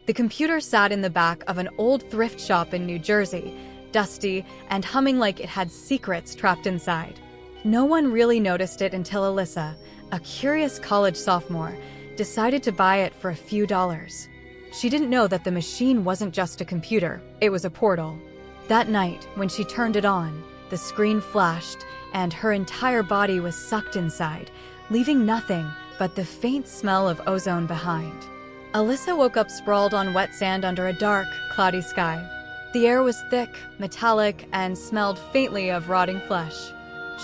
The computer sat in the back of an old thrift shop in New Jersey, dusty and humming like it had secrets trapped inside. No one really noticed it until Alyssa, a curious college sophomore, decided to buy it for a few dollars. She didn't know that the machine wasn't just a computer, it was a portal. That night, when she turned it on, the screen flashed, and her entire body was sucked inside, leaving nothing but the faint smell of ozone behind. Alyssa woke up sprawled on wet sand under a dark, cloudy sky. The air was thick, metallic, and smelled faintly of rotting flesh.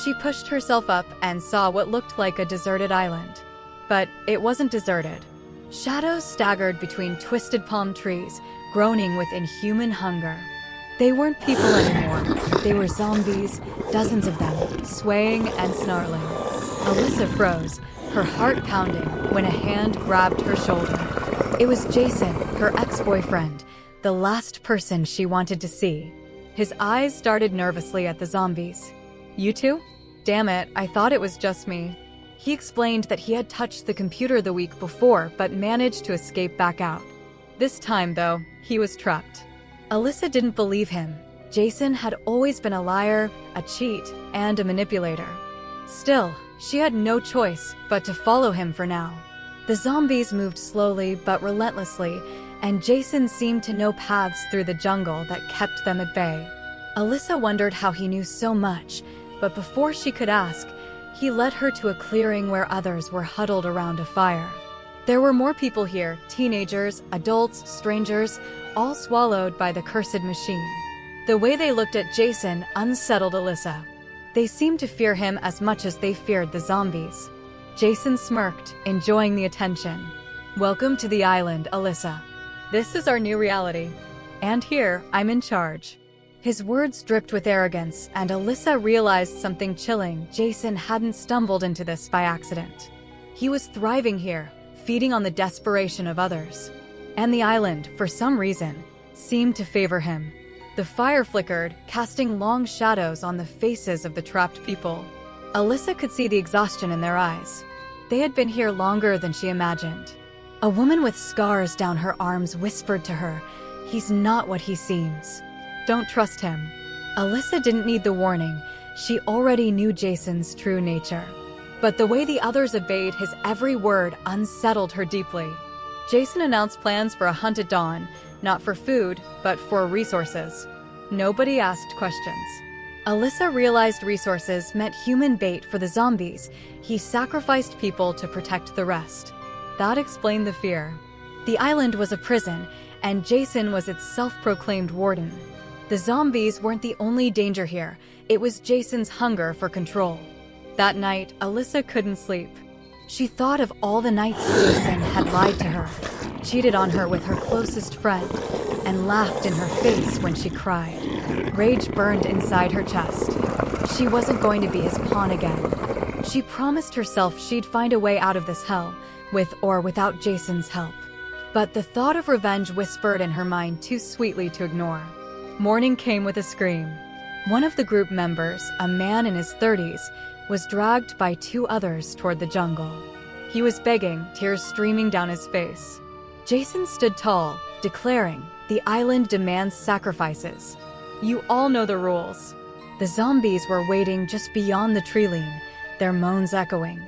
She pushed herself up and saw what looked like a deserted island. But it wasn't deserted. Shadows staggered between twisted palm trees, groaning with inhuman hunger. They weren't people anymore. They were zombies, dozens of them, swaying and snarling. Alyssa froze, her heart pounding, when a hand grabbed her shoulder. It was Jason, her ex-boyfriend, the last person she wanted to see. His eyes darted nervously at the zombies. "You two? Damn it, I thought it was just me." He explained that he had touched the computer the week before but managed to escape back out. This time, though, he was trapped. Alyssa didn't believe him. Jason had always been a liar, a cheat, and a manipulator. Still, she had no choice but to follow him for now. The zombies moved slowly but relentlessly, and Jason seemed to know paths through the jungle that kept them at bay. Alyssa wondered how he knew so much, but before she could ask, he led her to a clearing where others were huddled around a fire. There were more people here, teenagers, adults, strangers, all swallowed by the cursed machine. The way they looked at Jason unsettled Alyssa. They seemed to fear him as much as they feared the zombies. Jason smirked, enjoying the attention. "Welcome to the island, Alyssa. This is our new reality. And here, I'm in charge." His words dripped with arrogance, and Alyssa realized something chilling. Jason hadn't stumbled into this by accident. He was thriving here, feeding on the desperation of others. And the island, for some reason, seemed to favor him. The fire flickered, casting long shadows on the faces of the trapped people. Alyssa could see the exhaustion in their eyes. They had been here longer than she imagined. A woman with scars down her arms whispered to her, "He's not what he seems. Don't trust him." Alyssa didn't need the warning. She already knew Jason's true nature. But the way the others obeyed his every word unsettled her deeply. Jason announced plans for a hunt at dawn, not for food, but for resources. Nobody asked questions. Alyssa realized resources meant human bait for the zombies. He sacrificed people to protect the rest. That explained the fear. The island was a prison, and Jason was its self-proclaimed warden. The zombies weren't the only danger here. It was Jason's hunger for control. That night, Alyssa couldn't sleep. She thought of all the nights Jason had lied to her, cheated on her with her closest friend, and laughed in her face when she cried. Rage burned inside her chest. She wasn't going to be his pawn again. She promised herself she'd find a way out of this hell, with or without Jason's help. But the thought of revenge whispered in her mind too sweetly to ignore. Morning came with a scream. One of the group members, a man in his 30s, was dragged by two others toward the jungle. He was begging, tears streaming down his face. Jason stood tall, declaring, "The island demands sacrifices. You all know the rules." The zombies were waiting just beyond the tree line, their moans echoing.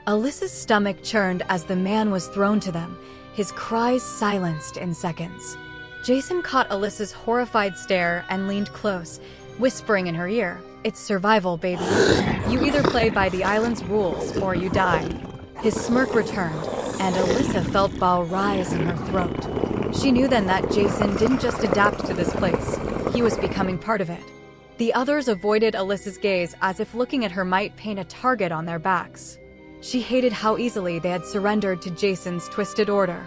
Alyssa's stomach churned as the man was thrown to them, his cries silenced in seconds. Jason caught Alyssa's horrified stare and leaned close, whispering in her ear, "It's survival, baby. You either play by the island's rules or you die." His smirk returned, and Alyssa felt bile rise in her throat. She knew then that Jason didn't just adapt to this place, he was becoming part of it. The others avoided Alyssa's gaze as if looking at her might paint a target on their backs. She hated how easily they had surrendered to Jason's twisted order.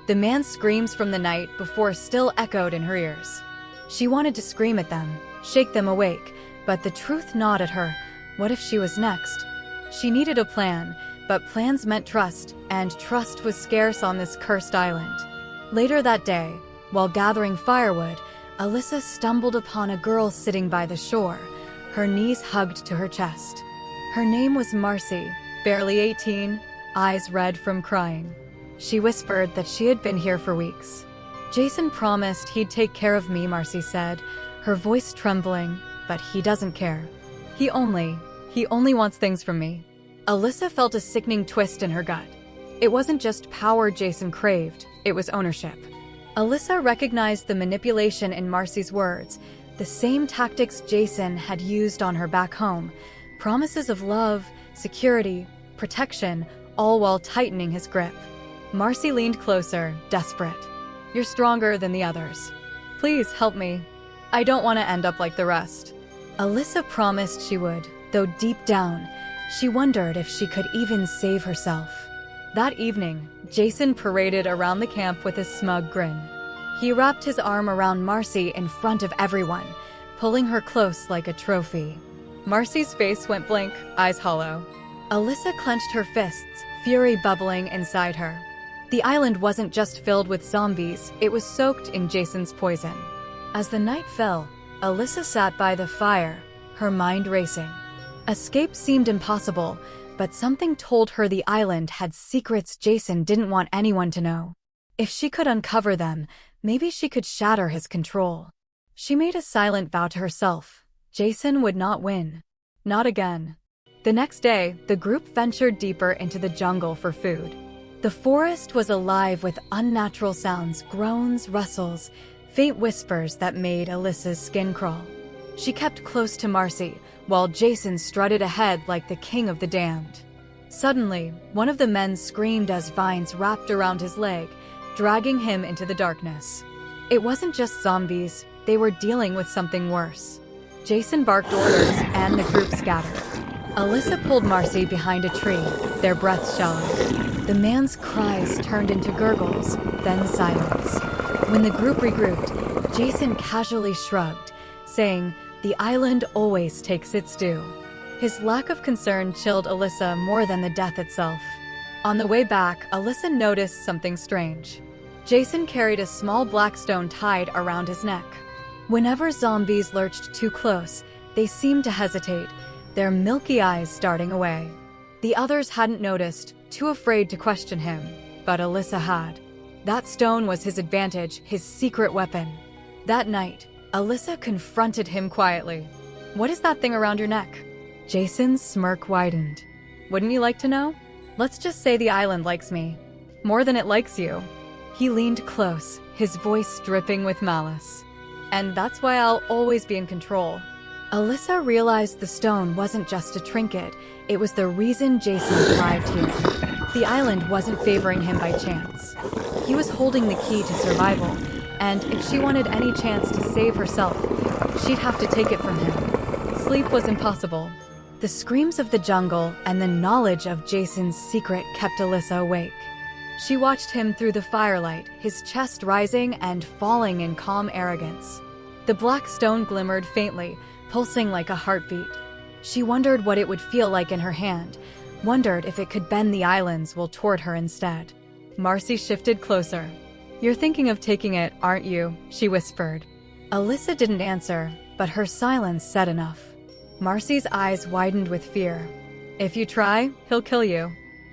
The man's screams from the night before still echoed in her ears. She wanted to scream at them, shake them awake, but the truth gnawed at her. What if she was next? She needed a plan, but plans meant trust, and trust was scarce on this cursed island. Later that day, while gathering firewood, Alyssa stumbled upon a girl sitting by the shore, her knees hugged to her chest. Her name was Marcy, barely 18, eyes red from crying. She whispered that she had been here for weeks. Jason promised he'd take care of me, Marcy said, her voice trembling, but he doesn't care. He only wants things from me. Alyssa felt a sickening twist in her gut. It wasn't just power Jason craved, it was ownership. Alyssa recognized the manipulation in Marcy's words, the same tactics Jason had used on her back home. Promises of love, security, protection, all while tightening his grip. Marcy leaned closer, desperate. You're stronger than the others. Please help me. I don't want to end up like the rest. Alyssa promised she would, though deep down, she wondered if she could even save herself. That evening, Jason paraded around the camp with a smug grin. He wrapped his arm around Marcy in front of everyone, pulling her close like a trophy. Marcy's face went blank, eyes hollow. Alyssa clenched her fists, fury bubbling inside her. The island wasn't just filled with zombies, it was soaked in Jason's poison. As the night fell, Alyssa sat by the fire, her mind racing. Escape seemed impossible, but something told her the island had secrets Jason didn't want anyone to know. If she could uncover them, maybe she could shatter his control. She made a silent vow to herself. Jason would not win. Not again. The next day, the group ventured deeper into the jungle for food. The forest was alive with unnatural sounds, groans, rustles, faint whispers that made Alyssa's skin crawl. She kept close to Marcy, while Jason strutted ahead like the king of the damned. Suddenly, one of the men screamed as vines wrapped around his leg, dragging him into the darkness. It wasn't just zombies, they were dealing with something worse. Jason barked orders, and the group scattered. Alyssa pulled Marcy behind a tree, their breaths shallow. The man's cries turned into gurgles, then silence. When the group regrouped, Jason casually shrugged, saying, "The island always takes its due." His lack of concern chilled Alyssa more than the death itself. On the way back, Alyssa noticed something strange. Jason carried a small black stone tied around his neck. Whenever zombies lurched too close, they seemed to hesitate, their milky eyes starting away. The others hadn't noticed, too afraid to question him, but Alyssa had. That stone was his advantage, his secret weapon. That night, Alyssa confronted him quietly. "What is that thing around your neck?" Jason's smirk widened. "Wouldn't you like to know? Let's just say the island likes me. More than it likes you." He leaned close, his voice dripping with malice. "And that's why I'll always be in control." Alyssa realized the stone wasn't just a trinket, it was the reason Jason thrived here. The island wasn't favoring him by chance. He was holding the key to survival, and if she wanted any chance to save herself, she'd have to take it from him. Sleep was impossible. The screams of the jungle and the knowledge of Jason's secret kept Alyssa awake. She watched him through the firelight, his chest rising and falling in calm arrogance. The black stone glimmered faintly, pulsing like a heartbeat. She wondered what it would feel like in her hand, wondered if it could bend the island's will toward her instead. Marcy shifted closer. "You're thinking of taking it, aren't you?" she whispered. Alyssa didn't answer, but her silence said enough. Marcy's eyes widened with fear. "If you try, he'll kill you.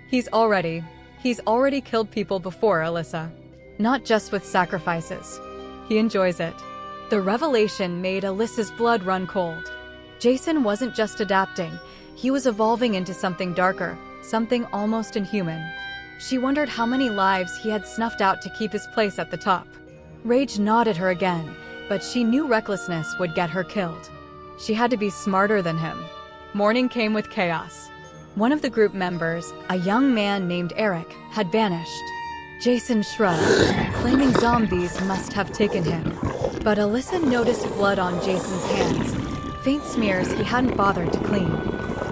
He's already killed people before, Alyssa. Not just with sacrifices. He enjoys it." The revelation made Alyssa's blood run cold. Jason wasn't just adapting, he was evolving into something darker, something almost inhuman. She wondered how many lives he had snuffed out to keep his place at the top. Rage gnawed at her again, but she knew recklessness would get her killed. She had to be smarter than him. Morning came with chaos. One of the group members, a young man named Eric, had vanished. Jason shrugged, claiming zombies must have taken him. But Alyssa noticed blood on Jason's hands, faint smears he hadn't bothered to clean.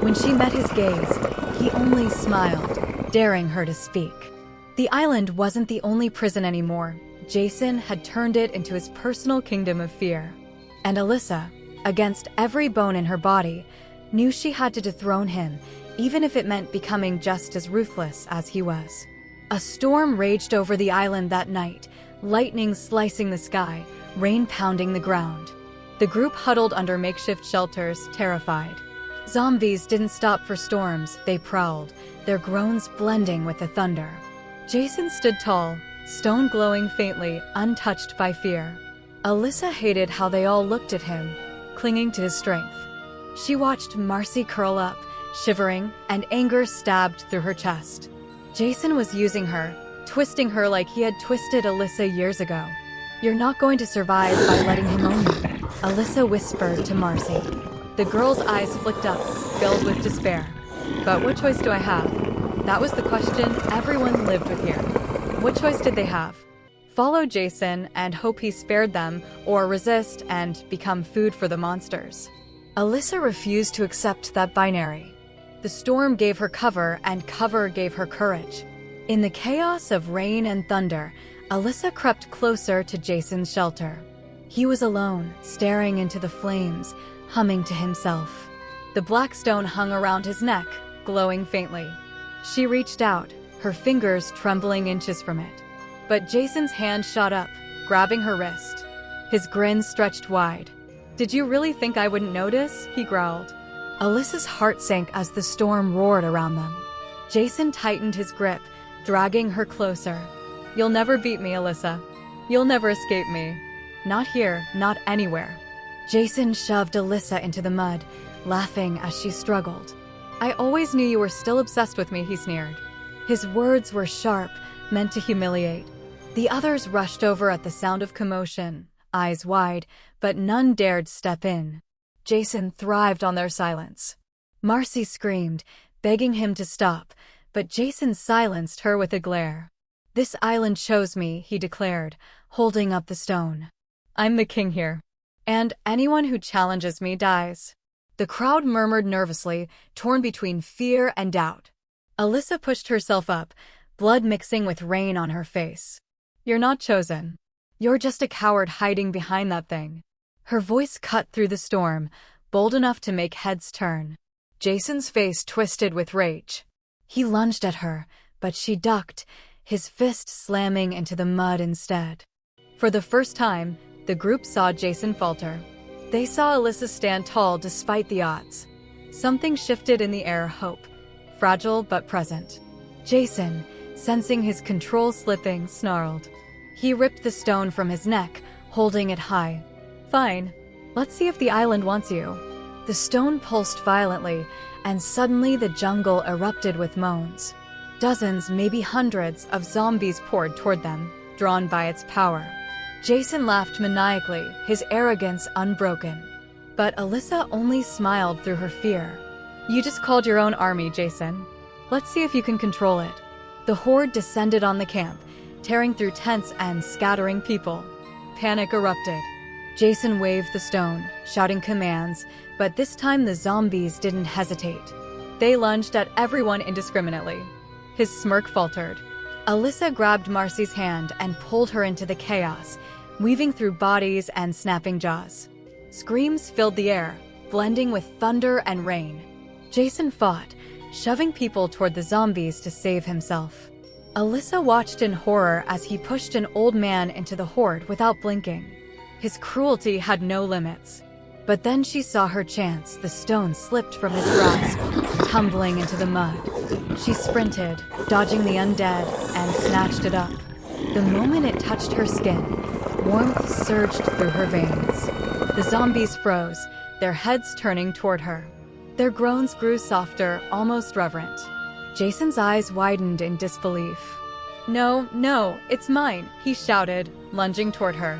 When she met his gaze, he only smiled, daring her to speak. The island wasn't the only prison anymore. Jason had turned it into his personal kingdom of fear. And Alyssa, against every bone in her body, knew she had to dethrone him, even if it meant becoming just as ruthless as he was. A storm raged over the island that night, lightning slicing the sky, rain pounding the ground. The group huddled under makeshift shelters, terrified. Zombies didn't stop for storms, they prowled, their groans blending with the thunder. Jason stood tall, stone glowing faintly, untouched by fear. Alyssa hated how they all looked at him, clinging to his strength. She watched Marcy curl up, shivering, and anger stabbed through her chest. Jason was using her, twisting her like he had twisted Alyssa years ago. "You're not going to survive by letting him own you," Alyssa whispered to Marcy. The girl's eyes flicked up, filled with despair. But what choice do I have? That was the question everyone lived with here. What choice did they have? Follow Jason and hope he spared them, or resist and become food for the monsters? Alyssa refused to accept that binary. The storm gave her cover, and cover gave her courage. In the chaos of rain and thunder, Alyssa crept closer to Jason's shelter. He was alone, staring into the flames, humming to himself. The black stone hung around his neck, glowing faintly. She reached out, her fingers trembling inches from it. But Jason's hand shot up, grabbing her wrist. His grin stretched wide. "Did you really think I wouldn't notice?" he growled. Alyssa's heart sank as the storm roared around them. Jason tightened his grip, dragging her closer. "You'll never beat me, Alyssa. You'll never escape me. Not here, not anywhere." Jason shoved Alyssa into the mud, laughing as she struggled. "I always knew you were still obsessed with me," he sneered. His words were sharp, meant to humiliate. The others rushed over at the sound of commotion, eyes wide, but none dared step in. Jason thrived on their silence. Marcy screamed, begging him to stop, but Jason silenced her with a glare. "This island chose me," he declared, holding up the stone. "I'm the king here, and anyone who challenges me dies." The crowd murmured nervously, torn between fear and doubt. Alyssa pushed herself up, blood mixing with rain on her face. "You're not chosen. You're just a coward hiding behind that thing." Her voice cut through the storm, bold enough to make heads turn. Jason's face twisted with rage. He lunged at her, but she ducked, his fist slamming into the mud instead. For the first time, the group saw Jason falter. They saw Alyssa stand tall despite the odds. Something shifted in the air, hope, fragile but present. Jason, sensing his control slipping, snarled. He ripped the stone from his neck, holding it high. "Fine. Let's see if the island wants you." The stone pulsed violently, and suddenly the jungle erupted with moans. Dozens, maybe hundreds, of zombies poured toward them, drawn by its power. Jason laughed maniacally, his arrogance unbroken. But Alyssa only smiled through her fear. "You just called your own army, Jason. Let's see if you can control it." The horde descended on the camp, tearing through tents and scattering people. Panic erupted. Jason waved the stone, shouting commands, but this time the zombies didn't hesitate. They lunged at everyone indiscriminately. His smirk faltered. Alyssa grabbed Marcy's hand and pulled her into the chaos, weaving through bodies and snapping jaws. Screams filled the air, blending with thunder and rain. Jason fought, shoving people toward the zombies to save himself. Alyssa watched in horror as he pushed an old man into the horde without blinking. His cruelty had no limits. But then she saw her chance. The stone slipped from his grasp, tumbling into the mud. She sprinted, dodging the undead, and snatched it up. The moment it touched her skin, warmth surged through her veins. The zombies froze, their heads turning toward her. Their groans grew softer, almost reverent. Jason's eyes widened in disbelief. "No, no, it's mine," he shouted, lunging toward her.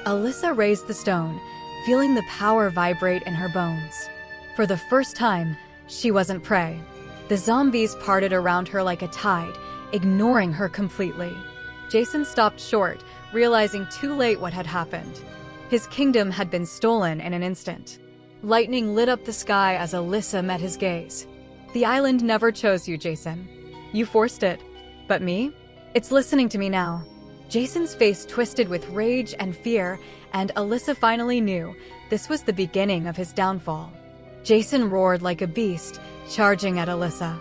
Alyssa raised the stone, feeling the power vibrate in her bones. For the first time, she wasn't prey. The zombies parted around her like a tide, ignoring her completely. Jason stopped short, realizing too late what had happened. His kingdom had been stolen in an instant. Lightning lit up the sky as Alyssa met his gaze. "The island never chose you, Jason. You forced it. But me? It's listening to me now." Jason's face twisted with rage and fear, and Alyssa finally knew this was the beginning of his downfall. Jason roared like a beast, charging at Alyssa.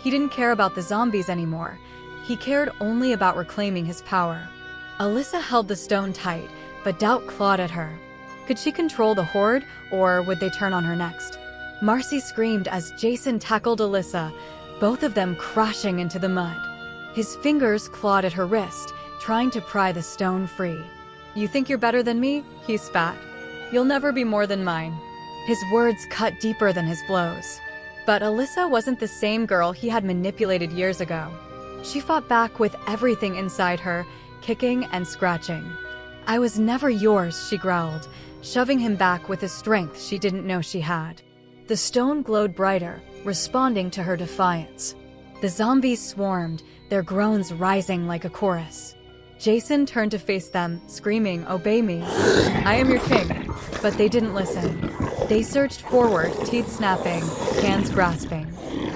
He didn't care about the zombies anymore. He cared only about reclaiming his power. Alyssa held the stone tight, but doubt clawed at her. Could she control the horde, or would they turn on her next? Marcy screamed as Jason tackled Alyssa, both of them crashing into the mud. His fingers clawed at her wrist, trying to pry the stone free. "You think you're better than me?" he spat. "You'll never be more than mine." His words cut deeper than his blows. But Alyssa wasn't the same girl he had manipulated years ago. She fought back with everything inside her, kicking and scratching. "I was never yours," she growled, shoving him back with a strength she didn't know she had. The stone glowed brighter, responding to her defiance. The zombies swarmed, their groans rising like a chorus. Jason turned to face them, screaming, "Obey me. I am your king." But they didn't listen. They surged forward, teeth snapping, hands grasping.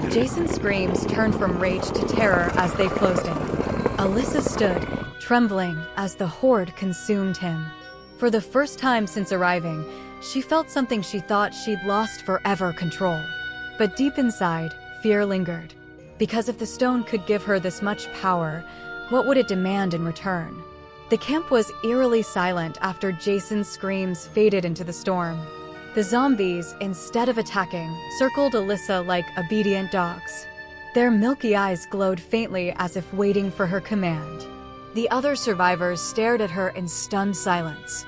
Jason's screams turned from rage to terror as they closed in. Alyssa stood, trembling as the horde consumed him. For the first time since arriving, she felt something she thought she'd lost forever: control. But deep inside, fear lingered. Because if the stone could give her this much power, what would it demand in return? The camp was eerily silent after Jason's screams faded into the storm. The zombies, instead of attacking, circled Alyssa like obedient dogs. Their milky eyes glowed faintly as if waiting for her command. The other survivors stared at her in stunned silence.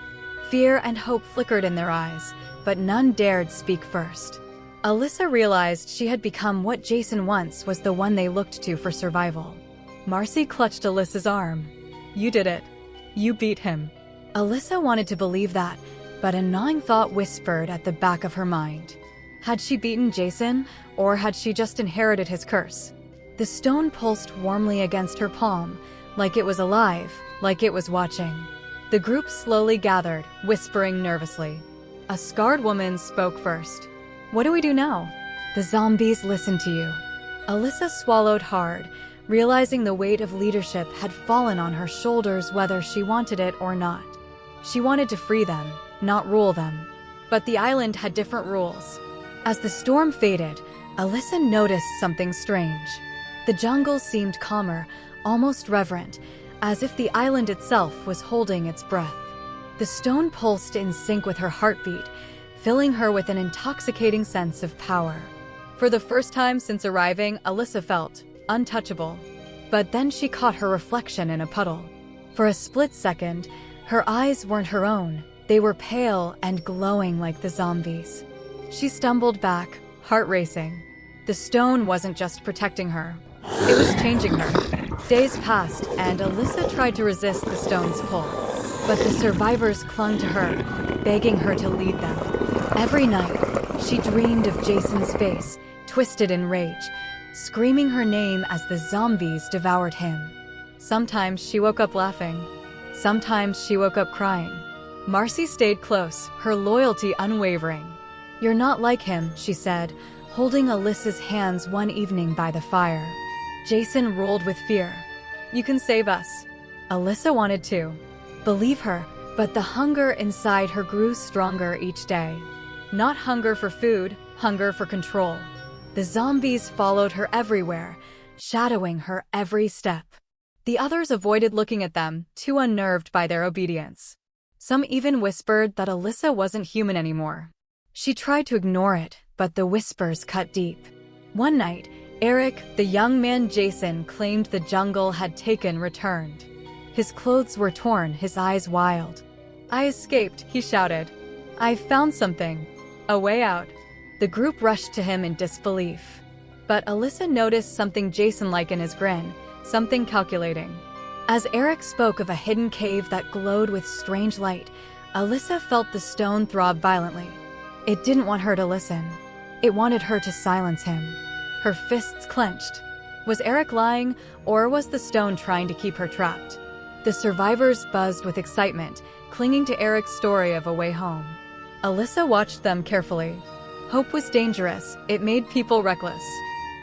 Fear and hope flickered in their eyes, but none dared speak first. Alyssa realized she had become what Jason once was the one they looked to for survival. Marcy clutched Alyssa's arm. "You did it. You beat him." Alyssa wanted to believe that, but a gnawing thought whispered at the back of her mind. Had she beaten Jason, or had she just inherited his curse? The stone pulsed warmly against her palm, like it was alive, like it was watching. The group slowly gathered, whispering nervously. A scarred woman spoke first. "What do we do now?" "The zombies listen to you." Alyssa swallowed hard, realizing the weight of leadership had fallen on her shoulders whether she wanted it or not. She wanted to free them, not rule them. But the island had different rules. As the storm faded, Alyssa noticed something strange. The jungle seemed calmer, almost reverent, as if the island itself was holding its breath. The stone pulsed in sync with her heartbeat, filling her with an intoxicating sense of power. For the first time since arriving, Alyssa felt untouchable. But then she caught her reflection in a puddle. For a split second, her eyes weren't her own. They were pale and glowing like the zombies. She stumbled back, heart racing. The stone wasn't just protecting her. It was changing her. Days passed, and Alyssa tried to resist the stone's pull. But the survivors clung to her, begging her to lead them. Every night, she dreamed of Jason's face, twisted in rage, screaming her name as the zombies devoured him. Sometimes she woke up laughing. Sometimes she woke up crying. Marcy stayed close, her loyalty unwavering. "You're not like him," she said, holding Alyssa's hands one evening by the fire. Jason rolled with fear. "You can save us." Alyssa wanted to believe her, but the hunger inside her grew stronger each day. Not hunger for food, hunger for control. The zombies followed her everywhere, shadowing her every step. The others avoided looking at them, too unnerved by their obedience. Some even whispered that Alyssa wasn't human anymore. She tried to ignore it, but the whispers cut deep. One night, Eric, the young man Jason claimed the jungle had taken, returned. His clothes were torn, his eyes wild. "I escaped," he shouted. "I found something. A way out." The group rushed to him in disbelief. But Alyssa noticed something Jason-like in his grin, something calculating. As Eric spoke of a hidden cave that glowed with strange light, Alyssa felt the stone throb violently. It didn't want her to listen. It wanted her to silence him. Her fists clenched. Was Eric lying, or was the stone trying to keep her trapped? The survivors buzzed with excitement, clinging to Eric's story of a way home. Alyssa watched them carefully. Hope was dangerous, it made people reckless.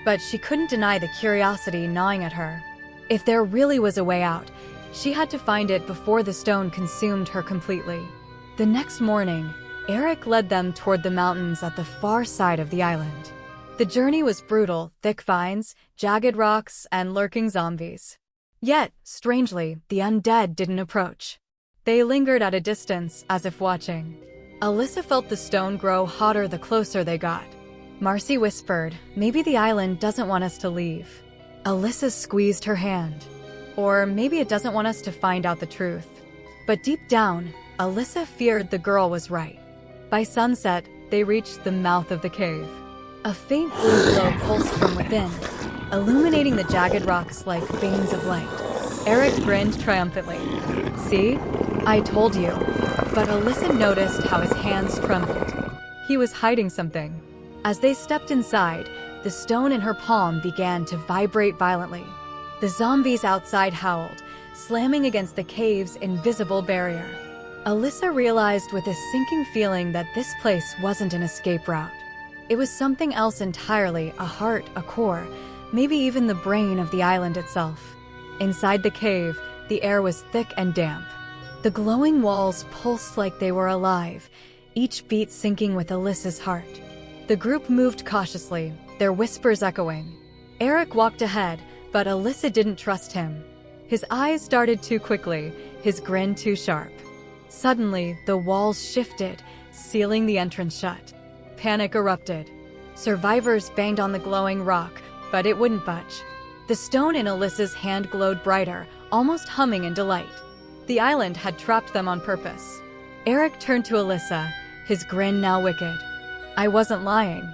But she couldn't deny the curiosity gnawing at her. If there really was a way out, she had to find it before the stone consumed her completely. The next morning, Eric led them toward the mountains at the far side of the island. The journey was brutal, thick vines, jagged rocks, and lurking zombies. Yet, strangely, the undead didn't approach. They lingered at a distance, as if watching. Alyssa felt the stone grow hotter the closer they got. Marcy whispered, "Maybe the island doesn't want us to leave." Alyssa squeezed her hand. Or maybe it doesn't want us to find out the truth. But deep down, Alyssa feared the girl was right. By sunset, they reached the mouth of the cave. A faint blue glow pulsed from within, illuminating the jagged rocks like veins of light. Eric grinned triumphantly. "See? I told you." But Alyssa noticed how his hands trembled. He was hiding something. As they stepped inside, the stone in her palm began to vibrate violently. The zombies outside howled, slamming against the cave's invisible barrier. Alyssa realized with a sinking feeling that this place wasn't an escape route. It was something else entirely, a heart, a core, maybe even the brain of the island itself. Inside the cave, the air was thick and damp. The glowing walls pulsed like they were alive, each beat syncing with Alyssa's heart. The group moved cautiously, their whispers echoing. Eric walked ahead, but Alyssa didn't trust him. His eyes darted too quickly, his grin too sharp. Suddenly, the walls shifted, sealing the entrance shut. Panic erupted. Survivors banged on the glowing rock, but it wouldn't budge. The stone in Alyssa's hand glowed brighter, almost humming in delight. The island had trapped them on purpose. Eric turned to Alyssa, his grin now wicked. "I wasn't lying.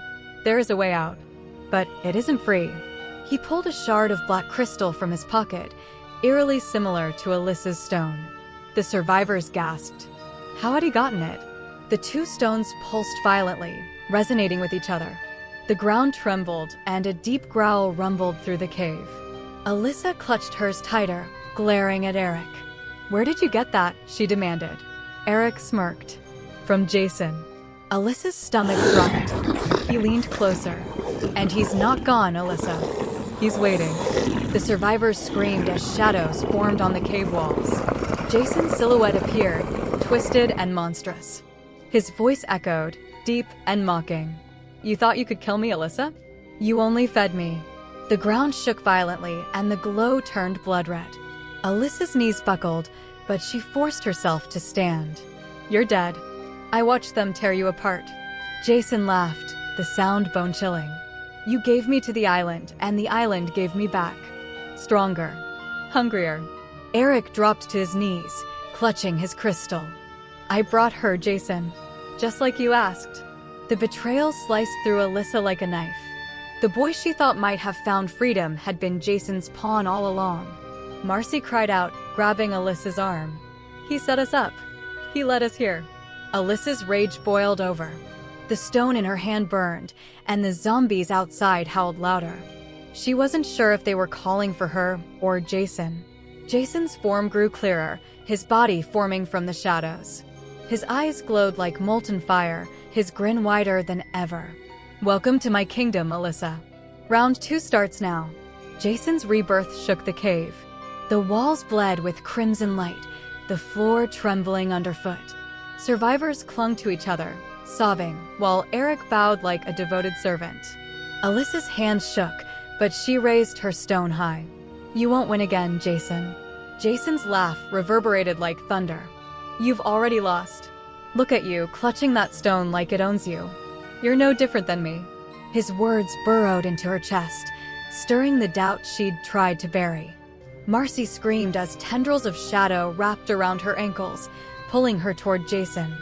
There is a way out. But it isn't free." He pulled a shard of black crystal from his pocket, eerily similar to Alyssa's stone. The survivors gasped. How had he gotten it? The two stones pulsed violently, resonating with each other. The ground trembled, and a deep growl rumbled through the cave. Alyssa clutched hers tighter, glaring at Eric. "Where did you get that?" she demanded. Eric smirked. "From Jason." Alyssa's stomach dropped. He leaned closer. "And he's not gone, Alyssa. He's waiting." The survivors screamed as shadows formed on the cave walls. Jason's silhouette appeared, twisted and monstrous. His voice echoed, deep and mocking. "You thought you could kill me, Alyssa? You only fed me." The ground shook violently, and the glow turned blood red. Alyssa's knees buckled, but she forced herself to stand. "You're dead. I watched them tear you apart." Jason laughed, the sound bone-chilling. "You gave me to the island, and the island gave me back. Stronger. Hungrier." Eric dropped to his knees, clutching his crystal. "I brought her, Jason. Just like you asked." The betrayal sliced through Alyssa like a knife. The boy she thought might have found freedom had been Jason's pawn all along. Marcy cried out, grabbing Alyssa's arm. "He set us up. He led us here." Alyssa's rage boiled over. The stone in her hand burned, and the zombies outside howled louder. She wasn't sure if they were calling for her or Jason. Jason's form grew clearer, his body forming from the shadows. His eyes glowed like molten fire, his grin wider than ever. "Welcome to my kingdom, Alyssa. Round 2 starts now." Jason's rebirth shook the cave. The walls bled with crimson light, the floor trembling underfoot. Survivors clung to each other, sobbing, while Eric bowed like a devoted servant. Alyssa's hands shook, but she raised her stone high. "You won't win again, Jason." Jason's laugh reverberated like thunder. "You've already lost. Look at you, clutching that stone like it owns you. You're no different than me." His words burrowed into her chest, stirring the doubt she'd tried to bury. Marcy screamed as tendrils of shadow wrapped around her ankles, pulling her toward Jason.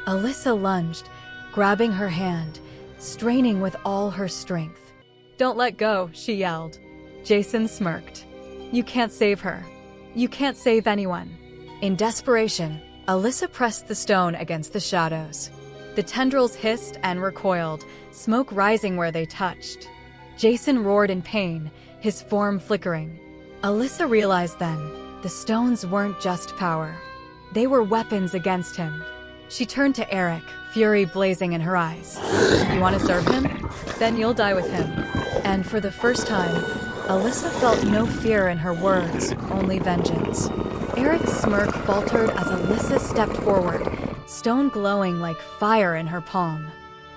Alyssa lunged, grabbing her hand, straining with all her strength. "Don't let go," she yelled. Jason smirked. "You can't save her. You can't save anyone." In desperation, Alyssa pressed the stone against the shadows. The tendrils hissed and recoiled, smoke rising where they touched. Jason roared in pain, his form flickering. Alyssa realized then, the stones weren't just power. They were weapons against him. She turned to Eric, fury blazing in her eyes. "You want to serve him? Then you'll die with him." And for the first time, Alyssa felt no fear in her words, only vengeance. Eric's smirk faltered as Alyssa stepped forward, stone glowing like fire in her palm.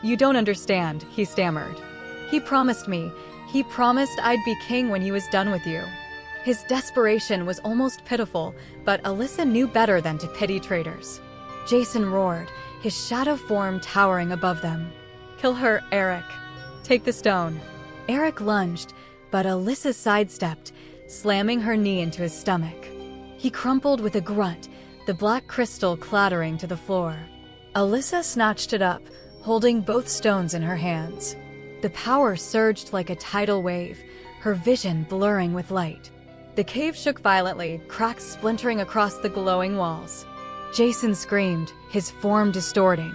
"You don't understand," he stammered. "He promised me. He promised I'd be king when he was done with you." His desperation was almost pitiful, but Alyssa knew better than to pity traitors. Jason roared, his shadow form towering above them. "Kill her, Eric. Take the stone." Eric lunged, but Alyssa sidestepped, slamming her knee into his stomach. He crumpled with a grunt, the black crystal clattering to the floor. Alyssa snatched it up, holding both stones in her hands. The power surged like a tidal wave, her vision blurring with light. The cave shook violently, cracks splintering across the glowing walls. Jason screamed, his form distorting.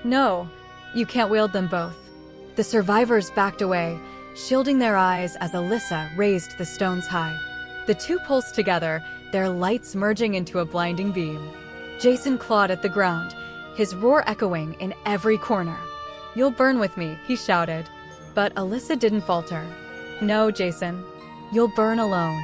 "No, you can't wield them both." The survivors backed away, shielding their eyes as Alyssa raised the stones high. The two pulsed together, their lights merging into a blinding beam. Jason clawed at the ground, his roar echoing in every corner. "You'll burn with me," he shouted. But Alyssa didn't falter. "No, Jason, you'll burn alone."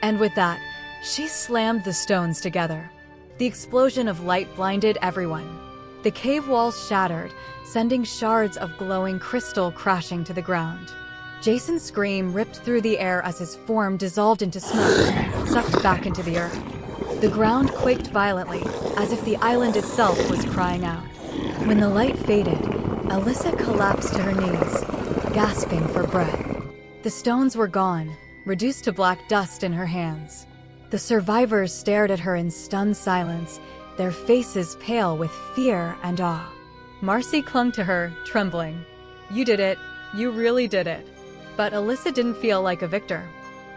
And with that, she slammed the stones together. The explosion of light blinded everyone. The cave walls shattered, sending shards of glowing crystal crashing to the ground. Jason's scream ripped through the air as his form dissolved into smoke, sucked back into the earth. The ground quaked violently, as if the island itself was crying out. When the light faded, Alyssa collapsed to her knees, gasping for breath. The stones were gone, reduced to black dust in her hands. The survivors stared at her in stunned silence, their faces pale with fear and awe. Marcy clung to her, trembling. "You did it. You really did it." But Alyssa didn't feel like a victor.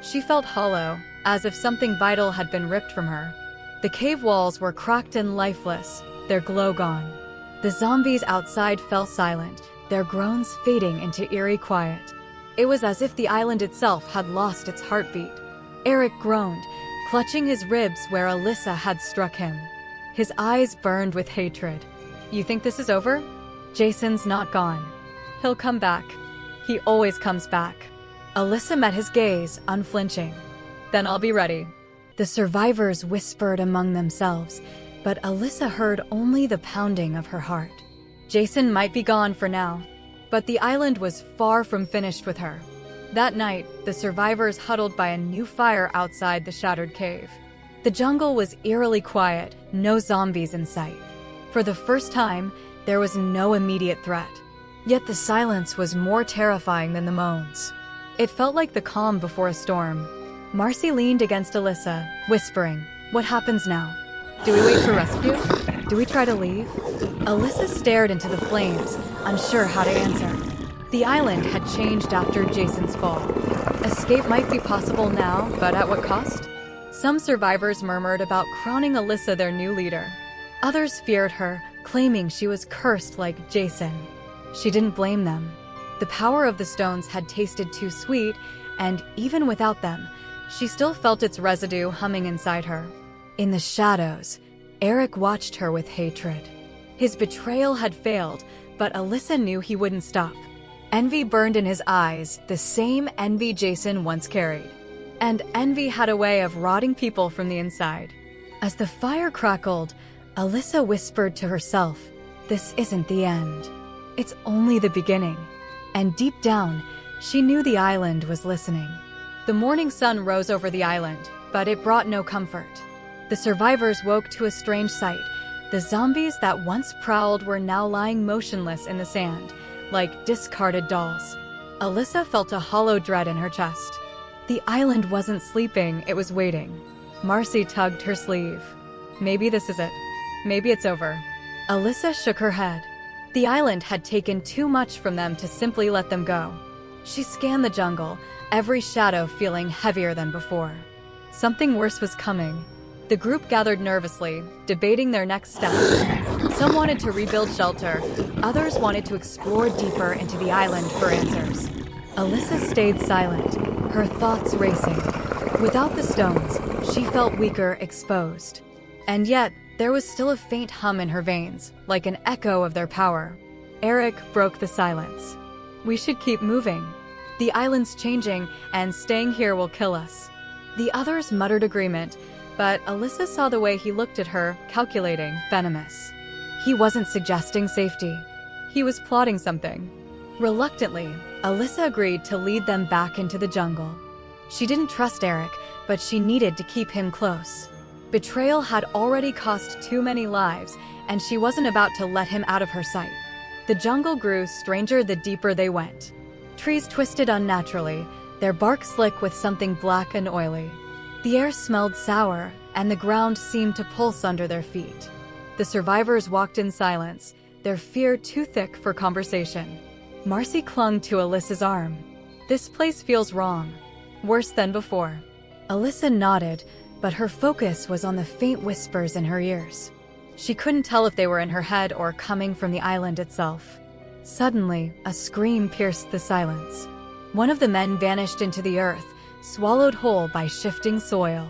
She felt hollow, as if something vital had been ripped from her. The cave walls were cracked and lifeless, their glow gone. The zombies outside fell silent, their groans fading into eerie quiet. It was as if the island itself had lost its heartbeat. Eric groaned, clutching his ribs where Alyssa had struck him. His eyes burned with hatred. "You think this is over? Jason's not gone. He'll come back. He always comes back." Alyssa met his gaze, unflinching. "Then I'll be ready." The survivors whispered among themselves, but Alyssa heard only the pounding of her heart. Jason might be gone for now, but the island was far from finished with her. That night, the survivors huddled by a new fire outside the shattered cave. The jungle was eerily quiet, no zombies in sight. For the first time, there was no immediate threat. Yet the silence was more terrifying than the moans. It felt like the calm before a storm. Marcy leaned against Alyssa, whispering, "What happens now? Do we wait for rescue? Do we try to leave?" Alyssa stared into the flames, unsure how to answer. The island had changed after Jason's fall. Escape might be possible now, but at what cost? Some survivors murmured about crowning Alyssa their new leader. Others feared her, claiming she was cursed like Jason. She didn't blame them. The power of the stones had tasted too sweet, and even without them, she still felt its residue humming inside her. In the shadows, Eric watched her with hatred. His betrayal had failed, but Alyssa knew he wouldn't stop. Envy burned in his eyes, the same envy Jason once carried. And envy had a way of rotting people from the inside. As the fire crackled, Alyssa whispered to herself, "This isn't the end. It's only the beginning." And deep down, she knew the island was listening. The morning sun rose over the island, but it brought no comfort. The survivors woke to a strange sight. The zombies that once prowled were now lying motionless in the sand, like discarded dolls. Alyssa felt a hollow dread in her chest. The island wasn't sleeping, it was waiting. Marcy tugged her sleeve. "Maybe this is it. Maybe it's over." Alyssa shook her head. The island had taken too much from them to simply let them go. She scanned the jungle, every shadow feeling heavier than before. Something worse was coming. The group gathered nervously, debating their next steps. Some wanted to rebuild shelter, others wanted to explore deeper into the island for answers. Alyssa stayed silent, her thoughts racing. Without the stones, she felt weaker, exposed. And yet, there was still a faint hum in her veins, like an echo of their power. Eric broke the silence. "We should keep moving. The island's changing, and staying here will kill us." The others muttered agreement, but Alyssa saw the way he looked at her, calculating, venomous. He wasn't suggesting safety. He was plotting something. Reluctantly, Alyssa agreed to lead them back into the jungle. She didn't trust Eric, but she needed to keep him close. Betrayal had already cost too many lives, and she wasn't about to let him out of her sight. The jungle grew stranger the deeper they went. Trees twisted unnaturally, their bark slick with something black and oily. The air smelled sour, and the ground seemed to pulse under their feet. The survivors walked in silence, their fear too thick for conversation. Marcy clung to Alyssa's arm. "This place feels wrong. Worse than before." Alyssa nodded, but her focus was on the faint whispers in her ears. She couldn't tell if they were in her head or coming from the island itself. Suddenly, a scream pierced the silence. One of the men vanished into the earth, swallowed whole by shifting soil.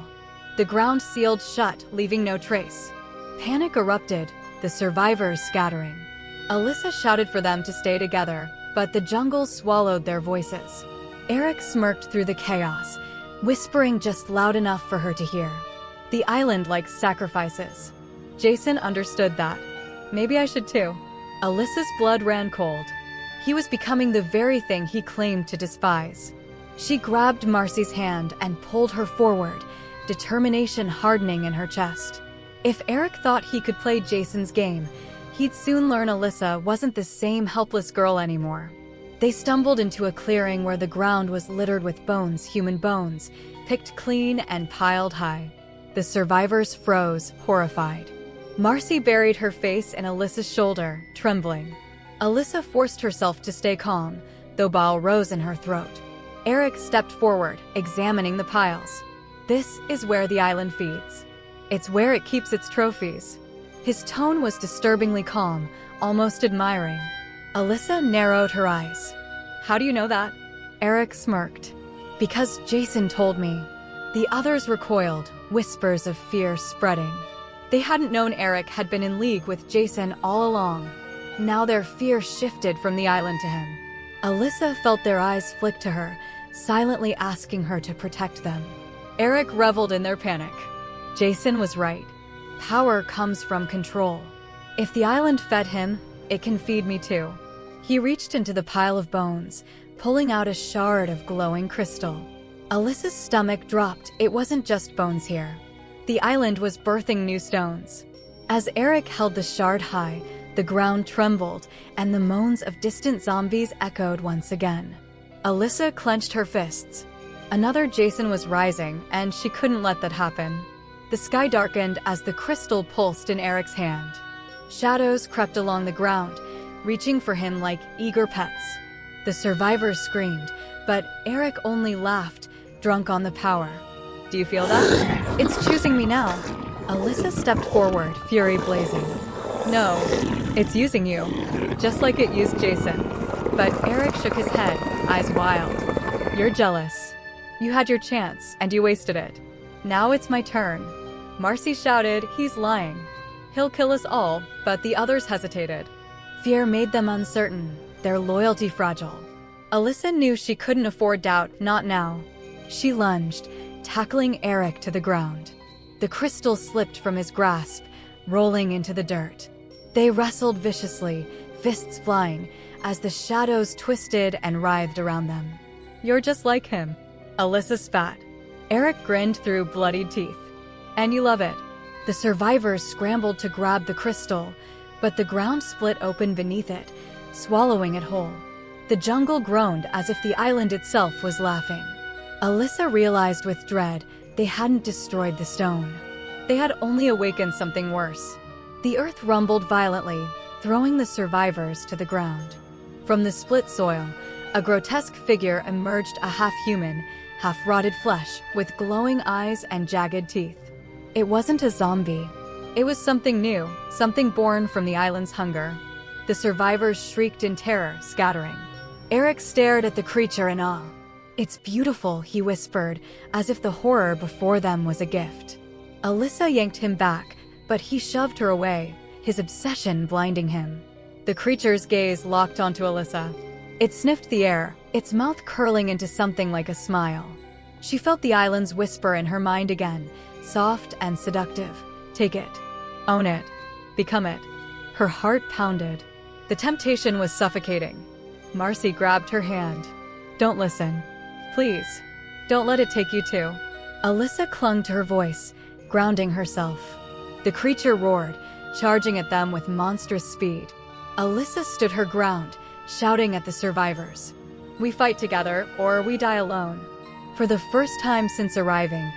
The ground sealed shut, leaving no trace. Panic erupted, the survivors scattering. Alyssa shouted for them to stay together, but the jungle swallowed their voices. Eric smirked through the chaos, whispering just loud enough for her to hear. "The island likes sacrifices." Jason understood that. "Maybe I should too." Alyssa's blood ran cold. He was becoming the very thing he claimed to despise. She grabbed Marcy's hand and pulled her forward, determination hardening in her chest. If Eric thought he could play Jason's game, he'd soon learn Alyssa wasn't the same helpless girl anymore. They stumbled into a clearing where the ground was littered with bones, human bones, picked clean and piled high. The survivors froze, horrified. Marcy buried her face in Alyssa's shoulder, trembling. Alyssa forced herself to stay calm, though bile rose in her throat. Eric stepped forward, examining the piles. "This is where the island feeds. It's where it keeps its trophies." His tone was disturbingly calm, almost admiring. Alyssa narrowed her eyes. "How do you know that?" Eric smirked. "Because Jason told me." The others recoiled, whispers of fear spreading. They hadn't known Eric had been in league with Jason all along. Now their fear shifted from the island to him. Alyssa felt their eyes flick to her, silently asking her to protect them. Eric reveled in their panic. Jason was right. Power comes from control. If the island fed him, it can feed me too. He reached into the pile of bones, pulling out a shard of glowing crystal. Alyssa's stomach dropped. It wasn't just bones here. The island was birthing new stones. As Eric held the shard high, the ground trembled, and the moans of distant zombies echoed once again. Alyssa clenched her fists. Another Jason was rising, and she couldn't let that happen. The sky darkened as the crystal pulsed in Eric's hand. Shadows crept along the ground, reaching for him like eager pets. The survivors screamed, but Eric only laughed, drunk on the power. "Do you feel that? It's choosing me now." Alyssa stepped forward, fury blazing. "No, it's using you, just like it used Jason." But Eric shook his head, eyes wild. "You're jealous. You had your chance, and you wasted it. Now it's my turn." Marcy shouted, "He's lying. He'll kill us all," but the others hesitated. Fear made them uncertain, their loyalty fragile. Alyssa knew she couldn't afford doubt, not now. She lunged, tackling Eric to the ground. The crystal slipped from his grasp, rolling into the dirt. They wrestled viciously, fists flying, as the shadows twisted and writhed around them. "You're just like him," Alyssa spat. Eric grinned through bloodied teeth. "And you love it." The survivors scrambled to grab the crystal, but the ground split open beneath it, swallowing it whole. The jungle groaned as if the island itself was laughing. Alyssa realized with dread they hadn't destroyed the stone. They had only awakened something worse. The earth rumbled violently, throwing the survivors to the ground. From the split soil, a grotesque figure emerged, a half-human, half-rotted flesh with glowing eyes and jagged teeth. It wasn't a zombie. It was something new, something born from the island's hunger. The survivors shrieked in terror, scattering. Eric stared at the creature in awe. "It's beautiful," he whispered, as if the horror before them was a gift. Alyssa yanked him back, but he shoved her away, his obsession blinding him. The creature's gaze locked onto Alyssa. It sniffed the air, its mouth curling into something like a smile. She felt the island's whisper in her mind again, soft and seductive. "Take it. Own it. Become it." Her heart pounded. The temptation was suffocating. Marcy grabbed her hand. "Don't listen. Please. Don't let it take you too." Alyssa clung to her voice, grounding herself. The creature roared, charging at them with monstrous speed. Alyssa stood her ground, shouting at the survivors. We fight together, or we die alone. For the first time since arriving,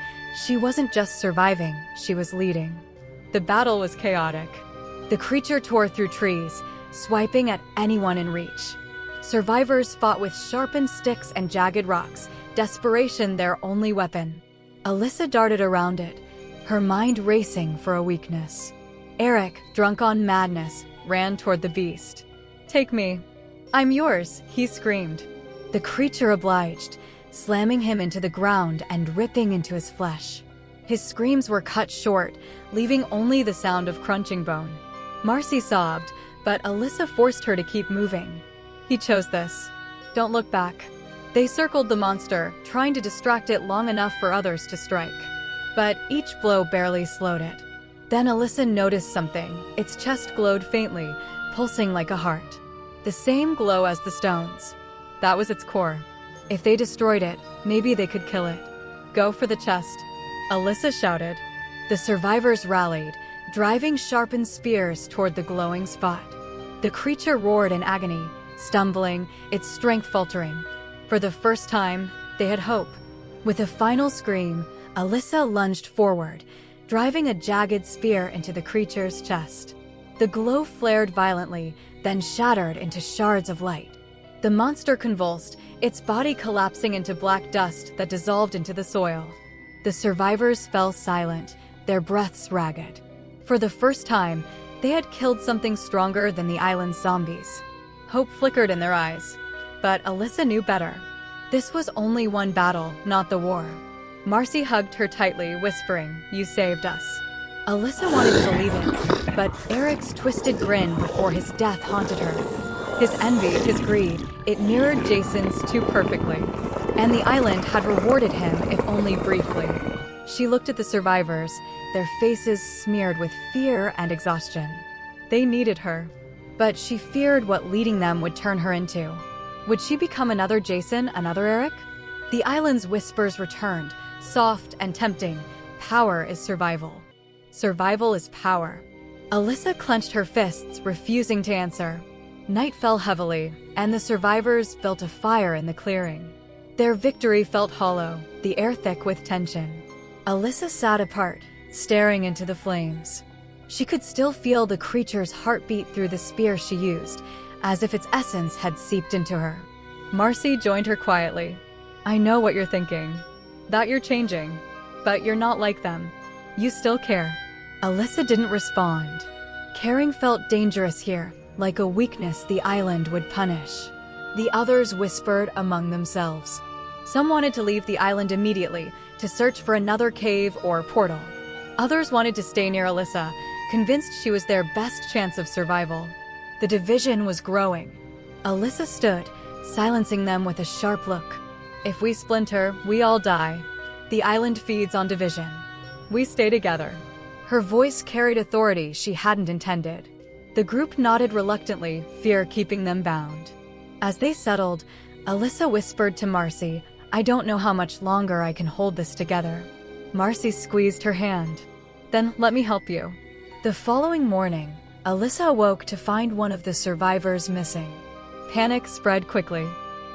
she wasn't just surviving, she was leading. The battle was chaotic. The creature tore through trees, swiping at anyone in reach. Survivors fought with sharpened sticks and jagged rocks, desperation their only weapon. Alyssa darted around it, her mind racing for a weakness. Eric, drunk on madness, ran toward the beast. "Take me. I'm yours," he screamed. The creature obliged, slamming him into the ground and ripping into his flesh. His screams were cut short, leaving only the sound of crunching bone. Marcy sobbed, but Alyssa forced her to keep moving. He chose this. Don't look back. They circled the monster, trying to distract it long enough for others to strike. But each blow barely slowed it. Then Alyssa noticed something. Its chest glowed faintly, pulsing like a heart. The same glow as the stones. That was its core. If they destroyed it, maybe they could kill it. Go for the chest, Alyssa shouted. The survivors rallied, driving sharpened spears toward the glowing spot. The creature roared in agony, stumbling, its strength faltering. For the first time, they had hope. With a final scream, Alyssa lunged forward, driving a jagged spear into the creature's chest. The glow flared violently, then shattered into shards of light. The monster convulsed, its body collapsing into black dust that dissolved into the soil. The survivors fell silent, their breaths ragged. For the first time, they had killed something stronger than the island's zombies. Hope flickered in their eyes. But Alyssa knew better. This was only one battle, not the war. Marcy hugged her tightly, whispering, "You saved us." Alyssa wanted to believe it, but Eric's twisted grin before his death haunted her. His envy, his greed, it mirrored Jason's too perfectly. And the island had rewarded him, if only briefly. She looked at the survivors, their faces smeared with fear and exhaustion. They needed her, but she feared what leading them would turn her into. Would she become another Jason, another Eric? The island's whispers returned, soft and tempting. Power is survival. Survival is power. Alyssa clenched her fists, refusing to answer. Night fell heavily, and the survivors built a fire in the clearing. Their victory felt hollow, the air thick with tension. Alyssa sat apart, staring into the flames. She could still feel the creature's heartbeat through the spear she used, as if its essence had seeped into her. Marcy joined her quietly. "I know what you're thinking. That you're changing. But you're not like them. You still care." Alyssa didn't respond. Caring felt dangerous here, like a weakness the island would punish. The others whispered among themselves. Some wanted to leave the island immediately, to search for another cave or portal. Others wanted to stay near Alyssa, convinced she was their best chance of survival. The division was growing. Alyssa stood, silencing them with a sharp look. "If we splinter, we all die. The island feeds on division. We stay together." Her voice carried authority she hadn't intended. The group nodded reluctantly, fear keeping them bound. As they settled, Alyssa whispered to Marcy, "I don't know how much longer I can hold this together." Marcy squeezed her hand. "Then let me help you." The following morning, Alyssa awoke to find one of the survivors missing. Panic spread quickly.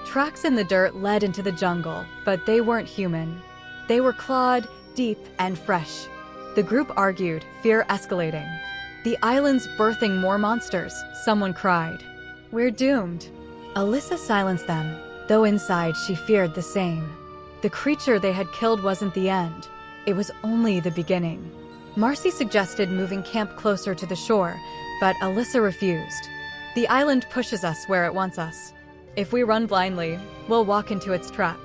Tracks in the dirt led into the jungle, but they weren't human. They were clawed, deep, and fresh. The group argued, fear escalating. "The island's birthing more monsters," someone cried. "We're doomed." Alyssa silenced them, though inside she feared the same. The creature they had killed wasn't the end. It was only the beginning. Marcy suggested moving camp closer to the shore, but Alyssa refused. "The island pushes us where it wants us. If we run blindly, we'll walk into its trap."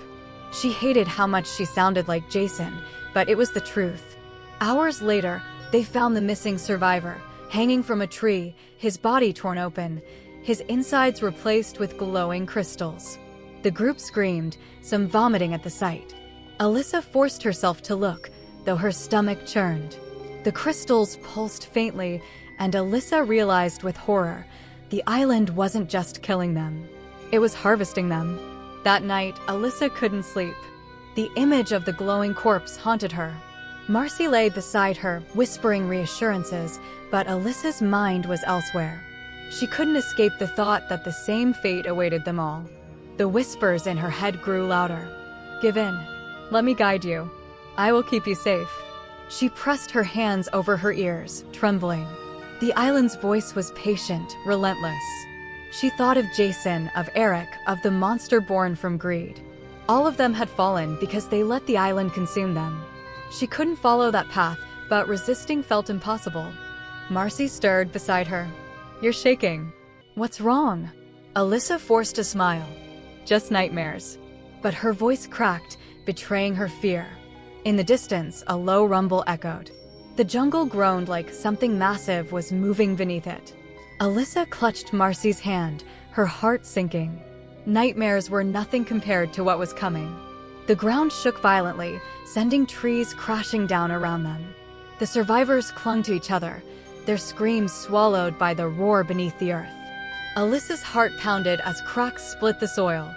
She hated how much she sounded like Jason, but it was the truth. Hours later, they found the missing survivor, hanging from a tree, his body torn open, his insides replaced with glowing crystals. The group screamed, some vomiting at the sight. Alyssa forced herself to look, though her stomach churned. The crystals pulsed faintly, and Alyssa realized with horror, the island wasn't just killing them. It was harvesting them. That night, Alyssa couldn't sleep. The image of the glowing corpse haunted her. Marcy lay beside her, whispering reassurances, but Alyssa's mind was elsewhere. She couldn't escape the thought that the same fate awaited them all. The whispers in her head grew louder. "Give in. Let me guide you. I will keep you safe." She pressed her hands over her ears, trembling. The island's voice was patient, relentless. She thought of Jason, of Eric, of the monster born from greed. All of them had fallen because they let the island consume them. She couldn't follow that path, but resisting felt impossible. Marcy stirred beside her. "You're shaking. What's wrong?" Alyssa forced a smile. "Just nightmares." But her voice cracked, betraying her fear. In the distance, a low rumble echoed. The jungle groaned like something massive was moving beneath it. Alyssa clutched Marcy's hand, her heart sinking. Nightmares were nothing compared to what was coming. The ground shook violently, sending trees crashing down around them. The survivors clung to each other, their screams swallowed by the roar beneath the earth. Alyssa's heart pounded as cracks split the soil,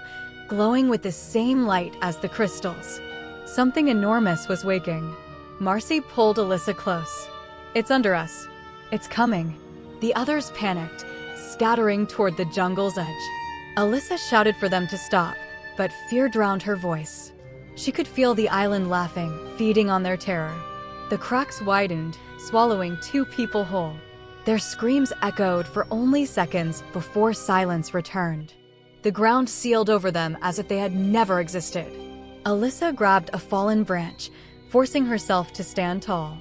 glowing with the same light as the crystals. Something enormous was waking. Marcy pulled Alyssa close. "It's under us. It's coming." The others panicked, scattering toward the jungle's edge. Alyssa shouted for them to stop, but fear drowned her voice. She could feel the island laughing, feeding on their terror. The cracks widened, swallowing 2 people whole. Their screams echoed for only seconds before silence returned. The ground sealed over them as if they had never existed. Alyssa grabbed a fallen branch, forcing herself to stand tall.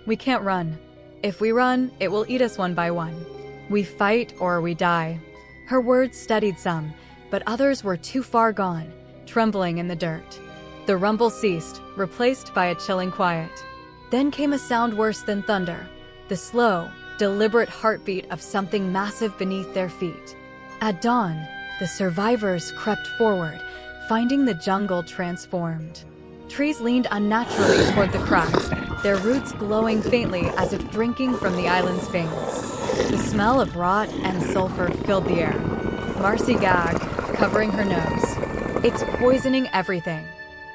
"We can't run. If we run, it will eat us one by one. We fight or we die." Her words steadied some, but others were too far gone, trembling in the dirt. The rumble ceased, replaced by a chilling quiet. Then came a sound worse than thunder, the slow, deliberate heartbeat of something massive beneath their feet. At dawn, the survivors crept forward, finding the jungle transformed. Trees leaned unnaturally toward the cracks, their roots glowing faintly as if drinking from the island's veins. The smell of rot and sulfur filled the air. Marcy gagged, covering her nose. "It's poisoning everything."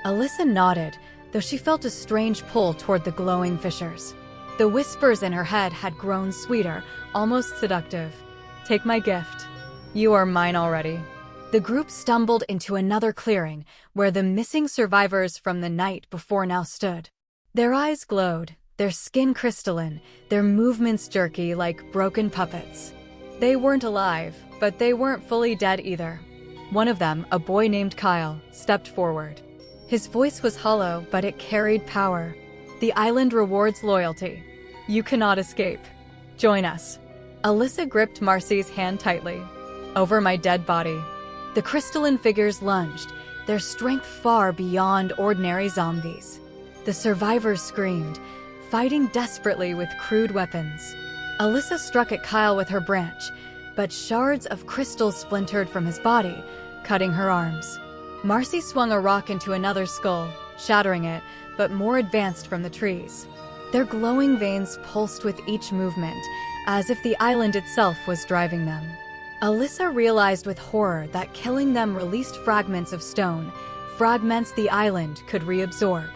Alyssa nodded, though she felt a strange pull toward the glowing fissures. The whispers in her head had grown sweeter, almost seductive. "Take my gift. You are mine already." The group stumbled into another clearing, where the missing survivors from the night before now stood. Their eyes glowed, their skin crystalline, their movements jerky like broken puppets. They weren't alive, but they weren't fully dead either. One of them, a boy named Kyle, stepped forward. His voice was hollow, but it carried power. "The island rewards loyalty. You cannot escape. Join us." Alyssa gripped Marcy's hand tightly. "Over my dead body." The crystalline figures lunged, their strength far beyond ordinary zombies. The survivors screamed, fighting desperately with crude weapons. Alyssa struck at Kyle with her branch, but shards of crystal splintered from his body, cutting her arms. Marcy swung a rock into another skull, shattering it, but more advanced from the trees. Their glowing veins pulsed with each movement, as if the island itself was driving them. Alyssa realized with horror that killing them released fragments of stone, fragments the island could reabsorb.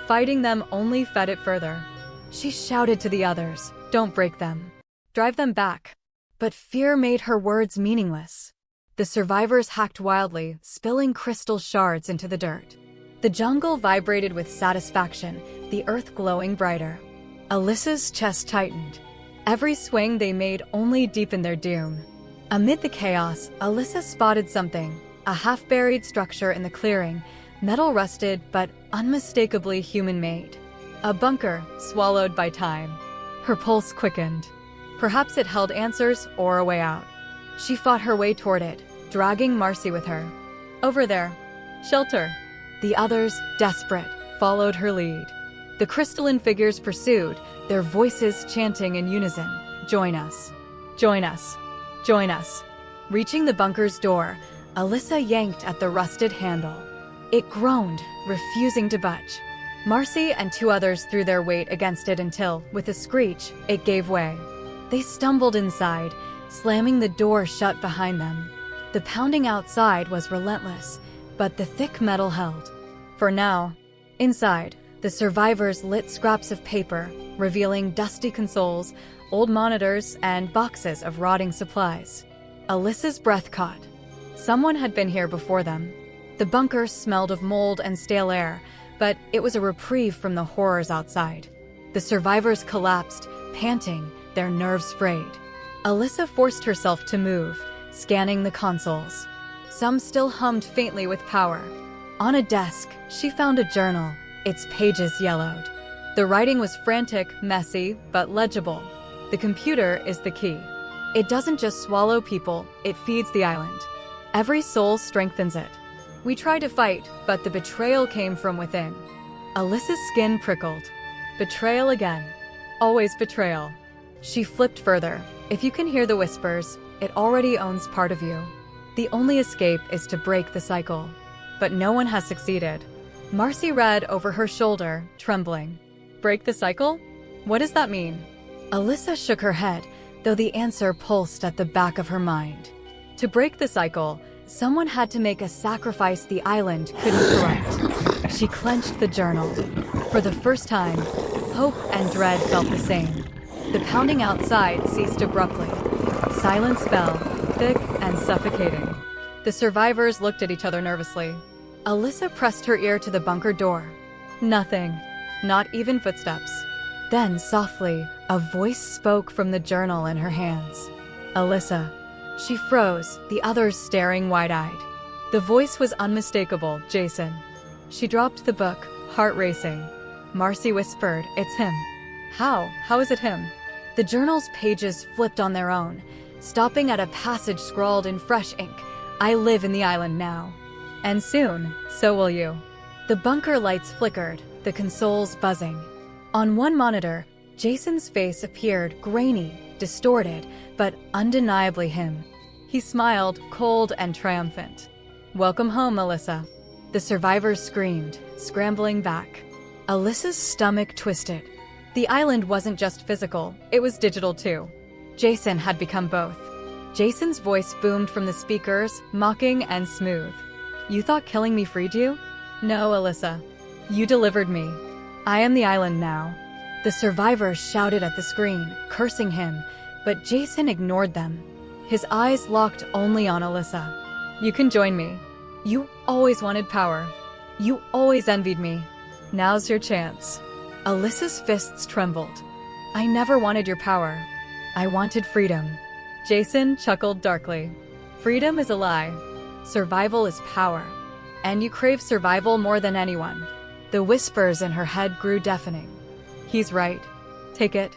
Fighting them only fed it further. She shouted to the others, "Don't break them. Drive them back." But fear made her words meaningless. The survivors hacked wildly, spilling crystal shards into the dirt. The jungle vibrated with satisfaction, the earth glowing brighter. Alyssa's chest tightened. Every swing they made only deepened their doom. Amid the chaos, Alyssa spotted something, a half-buried structure in the clearing, metal-rusted but unmistakably human-made. A bunker, swallowed by time. Her pulse quickened. Perhaps it held answers or a way out. She fought her way toward it, dragging Marcy with her. "Over there. Shelter." The others, desperate, followed her lead. The crystalline figures pursued, their voices chanting in unison, "Join us. Join us. Join us." Reaching the bunker's door, Alyssa yanked at the rusted handle. It groaned, refusing to budge. Marcy and 2 others threw their weight against it until, with a screech, it gave way. They stumbled inside, slamming the door shut behind them. The pounding outside was relentless, but the thick metal held. For now, inside, the survivors lit scraps of paper, revealing dusty consoles, old monitors, and boxes of rotting supplies. Alyssa's breath caught. Someone had been here before them. The bunker smelled of mold and stale air, but it was a reprieve from the horrors outside. The survivors collapsed, panting, their nerves frayed. Alyssa forced herself to move, scanning the consoles. Some still hummed faintly with power. On a desk, she found a journal, its pages yellowed. The writing was frantic, messy, but legible. The computer is the key. It doesn't just swallow people, it feeds the island. Every soul strengthens it. We tried to fight, but the betrayal came from within. Alyssa's skin prickled. Betrayal again. Always betrayal. She flipped further. If you can hear the whispers, it already owns part of you. The only escape is to break the cycle. But no one has succeeded. Marcy read over her shoulder, trembling. Break the cycle? What does that mean? Alyssa shook her head, though the answer pulsed at the back of her mind. To break the cycle, someone had to make a sacrifice the island couldn't correct. She clenched the journal. For the first time, hope and dread felt the same. The pounding outside ceased abruptly. Silence fell, thick and suffocating. The survivors looked at each other nervously. Alyssa pressed her ear to the bunker door. Nothing. Not even footsteps. Then, softly, a voice spoke from the journal in her hands. Alyssa. She froze, the others staring wide-eyed. The voice was unmistakable, Jason. She dropped the book, heart racing. Marcy whispered, "It's him." How? How is it him? The journal's pages flipped on their own, stopping at a passage scrawled in fresh ink. I live in the island now. And soon, so will you. The bunker lights flickered, the consoles buzzing. On one monitor, Jason's face appeared grainy, distorted, but undeniably him. He smiled, cold and triumphant. Welcome home, Alyssa. The survivors screamed, scrambling back. Alyssa's stomach twisted. The island wasn't just physical, it was digital too. Jason had become both. Jason's voice boomed from the speakers, mocking and smooth. You thought killing me freed you? No, Alyssa. You delivered me. I am the island now. The survivors shouted at the screen, cursing him, but Jason ignored them. His eyes locked only on Alyssa. You can join me. You always wanted power. You always envied me. Now's your chance. Alyssa's fists trembled. I never wanted your power. I wanted freedom. Jason chuckled darkly. Freedom is a lie. Survival is power. And you crave survival more than anyone. The whispers in her head grew deafening. He's right. Take it.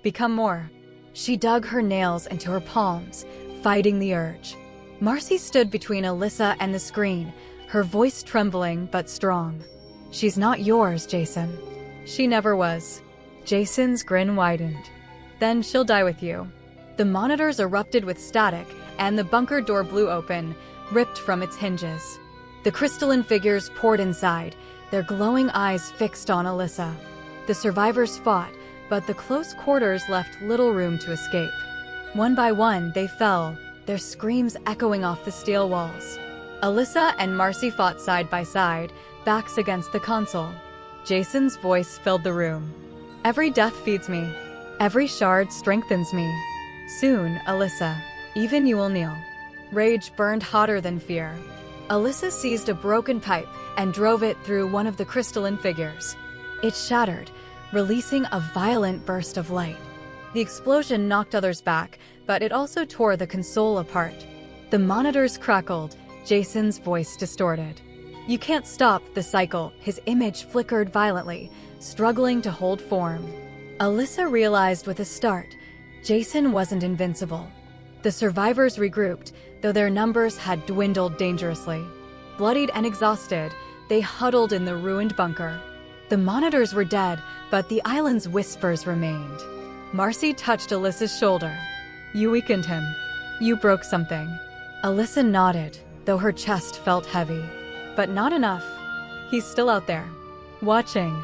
Become more. She dug her nails into her palms, fighting the urge. Marcy stood between Alyssa and the screen, her voice trembling but strong. She's not yours, Jason. She never was. Jason's grin widened. Then she'll die with you. The monitors erupted with static, and the bunker door blew open, ripped from its hinges. The crystalline figures poured inside, their glowing eyes fixed on Alyssa. The survivors fought, but the close quarters left little room to escape. One by one, they fell, their screams echoing off the steel walls. Alyssa and Marcy fought side by side, backs against the console. Jason's voice filled the room. Every death feeds me. Every shard strengthens me. Soon, Alyssa, even you will kneel. Rage burned hotter than fear. Alyssa seized a broken pipe and drove it through one of the crystalline figures. It shattered, releasing a violent burst of light. The explosion knocked others back, but it also tore the console apart. The monitors crackled, Jason's voice distorted. You can't stop the cycle. His image flickered violently, struggling to hold form. Alyssa realized with a start, Jason wasn't invincible. The survivors regrouped, though their numbers had dwindled dangerously. Bloodied and exhausted, they huddled in the ruined bunker. The monitors were dead, but the island's whispers remained. Marcy touched Alyssa's shoulder. You weakened him. You broke something. Alyssa nodded, though her chest felt heavy. But not enough. He's still out there, watching.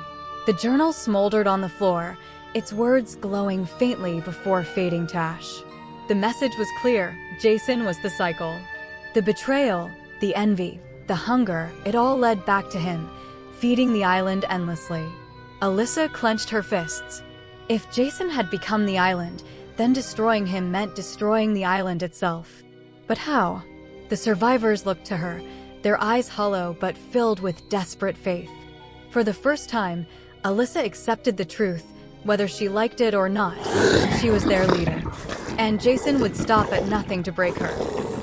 The journal smoldered on the floor, its words glowing faintly before fading to ash. The message was clear. Jason was the cycle. The betrayal, the envy, the hunger, it all led back to him, feeding the island endlessly. Alyssa clenched her fists. If Jason had become the island, then destroying him meant destroying the island itself. But how? The survivors looked to her, their eyes hollow but filled with desperate faith. For the first time, Alyssa accepted the truth, whether she liked it or not. She was their leader, and Jason would stop at nothing to break her.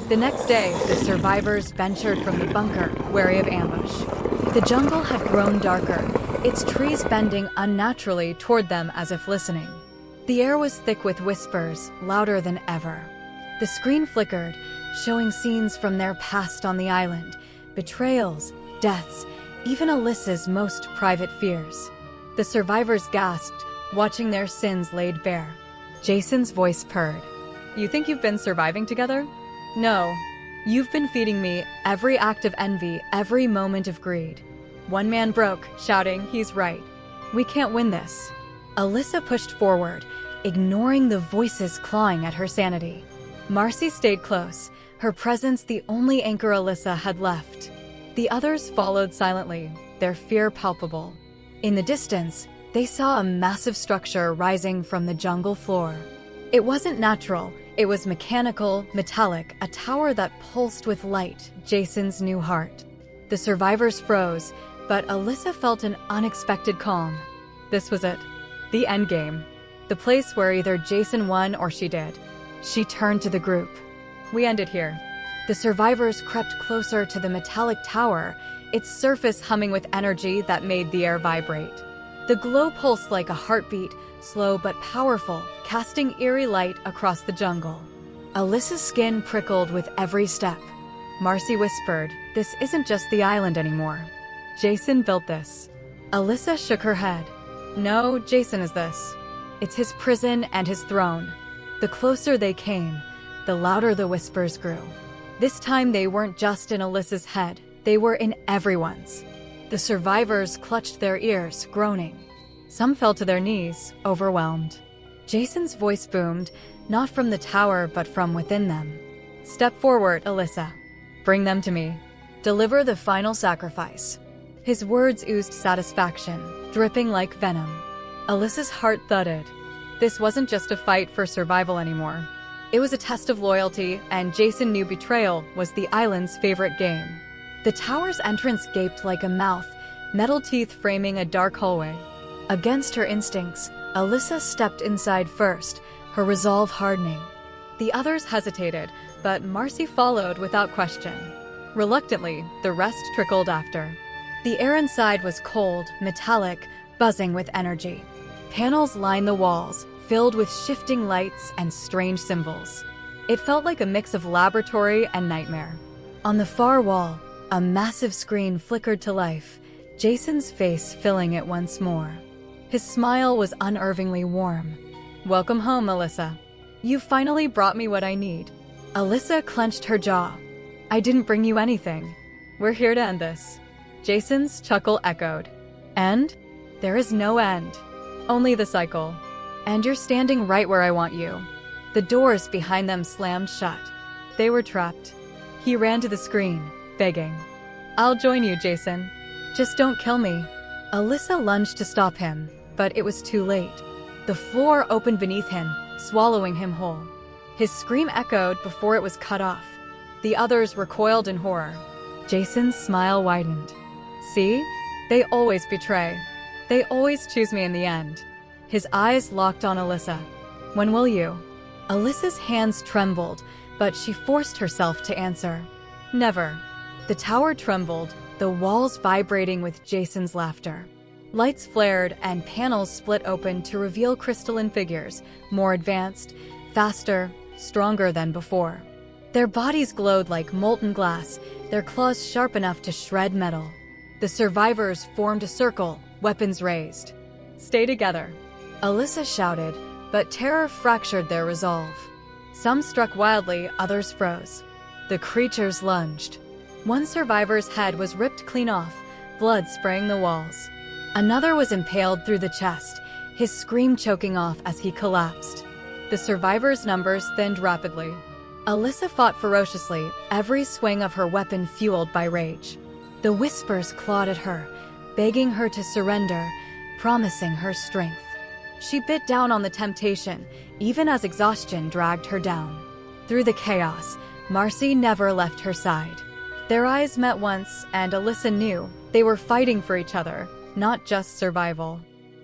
The next day, the survivors ventured from the bunker, wary of ambush. The jungle had grown darker, its trees bending unnaturally toward them as if listening. The air was thick with whispers, louder than ever. The screen flickered, showing scenes from their past on the island, betrayals, deaths, even Alyssa's most private fears. The survivors gasped, watching their sins laid bare. Jason's voice purred. "You think you've been surviving together? No. You've been feeding me every act of envy, every moment of greed." One man broke, shouting, "He's right. We can't win this." Alyssa pushed forward, ignoring the voices clawing at her sanity. Marcy stayed close, her presence the only anchor Alyssa had left. The others followed silently, their fear palpable. In the distance, they saw a massive structure rising from the jungle floor. It wasn't natural, it was mechanical, metallic, a tower that pulsed with light, Jason's new heart. The survivors froze, but Alyssa felt an unexpected calm. This was it. The endgame. The place where either Jason won or she did. She turned to the group. "We end it here." The survivors crept closer to the metallic tower, its surface humming with energy that made the air vibrate. The glow pulsed like a heartbeat, slow but powerful, casting eerie light across the jungle. Alyssa's skin prickled with every step. Marcy whispered, "This isn't just the island anymore. Jason built this." Alyssa shook her head. "No, Jason is this. It's his prison and his throne." The closer they came, the louder the whispers grew. This time they weren't just in Alyssa's head, they were in everyone's. The survivors clutched their ears, groaning. Some fell to their knees, overwhelmed. Jason's voice boomed, not from the tower but from within them. "Step forward, Alyssa. Bring them to me. Deliver the final sacrifice." His words oozed satisfaction, dripping like venom. Alyssa's heart thudded. This wasn't just a fight for survival anymore. It was a test of loyalty, and Jason knew betrayal was the island's favorite game. The tower's entrance gaped like a mouth, metal teeth framing a dark hallway. Against her instincts, Alyssa stepped inside first, her resolve hardening. The others hesitated, but Marcy followed without question. Reluctantly, the rest trickled after. The air inside was cold, metallic, buzzing with energy. Panels lined the walls, filled with shifting lights and strange symbols. It felt like a mix of laboratory and nightmare. On the far wall, a massive screen flickered to life, Jason's face filling it once more. His smile was unnervingly warm. "Welcome home, Alyssa. You finally brought me what I need." Alyssa clenched her jaw. "I didn't bring you anything. We're here to end this." Jason's chuckle echoed. "End? There is no end. Only the cycle. And you're standing right where I want you." The doors behind them slammed shut. They were trapped. He ran to the screen, begging. "I'll join you, Jason. Just don't kill me." Alyssa lunged to stop him, but it was too late. The floor opened beneath him, swallowing him whole. His scream echoed before it was cut off. The others recoiled in horror. Jason's smile widened. "See? They always betray. They always choose me in the end." His eyes locked on Alyssa. "When will you?" Alyssa's hands trembled, but she forced herself to answer. "Never." The tower trembled, the walls vibrating with Jason's laughter. Lights flared and panels split open to reveal crystalline figures, more advanced, faster, stronger than before. Their bodies glowed like molten glass, their claws sharp enough to shred metal. The survivors formed a circle, weapons raised. "Stay together," Alyssa shouted, but terror fractured their resolve. Some struck wildly, others froze. The creatures lunged. One survivor's head was ripped clean off, blood spraying the walls. Another was impaled through the chest, his scream choking off as he collapsed. The survivors' numbers thinned rapidly. Alyssa fought ferociously, every swing of her weapon fueled by rage. The whispers clawed at her, begging her to surrender, promising her strength. She bit down on the temptation, even as exhaustion dragged her down. Through the chaos, Marcy never left her side. Their eyes met once, and Alyssa knew they were fighting for each other, not just survival.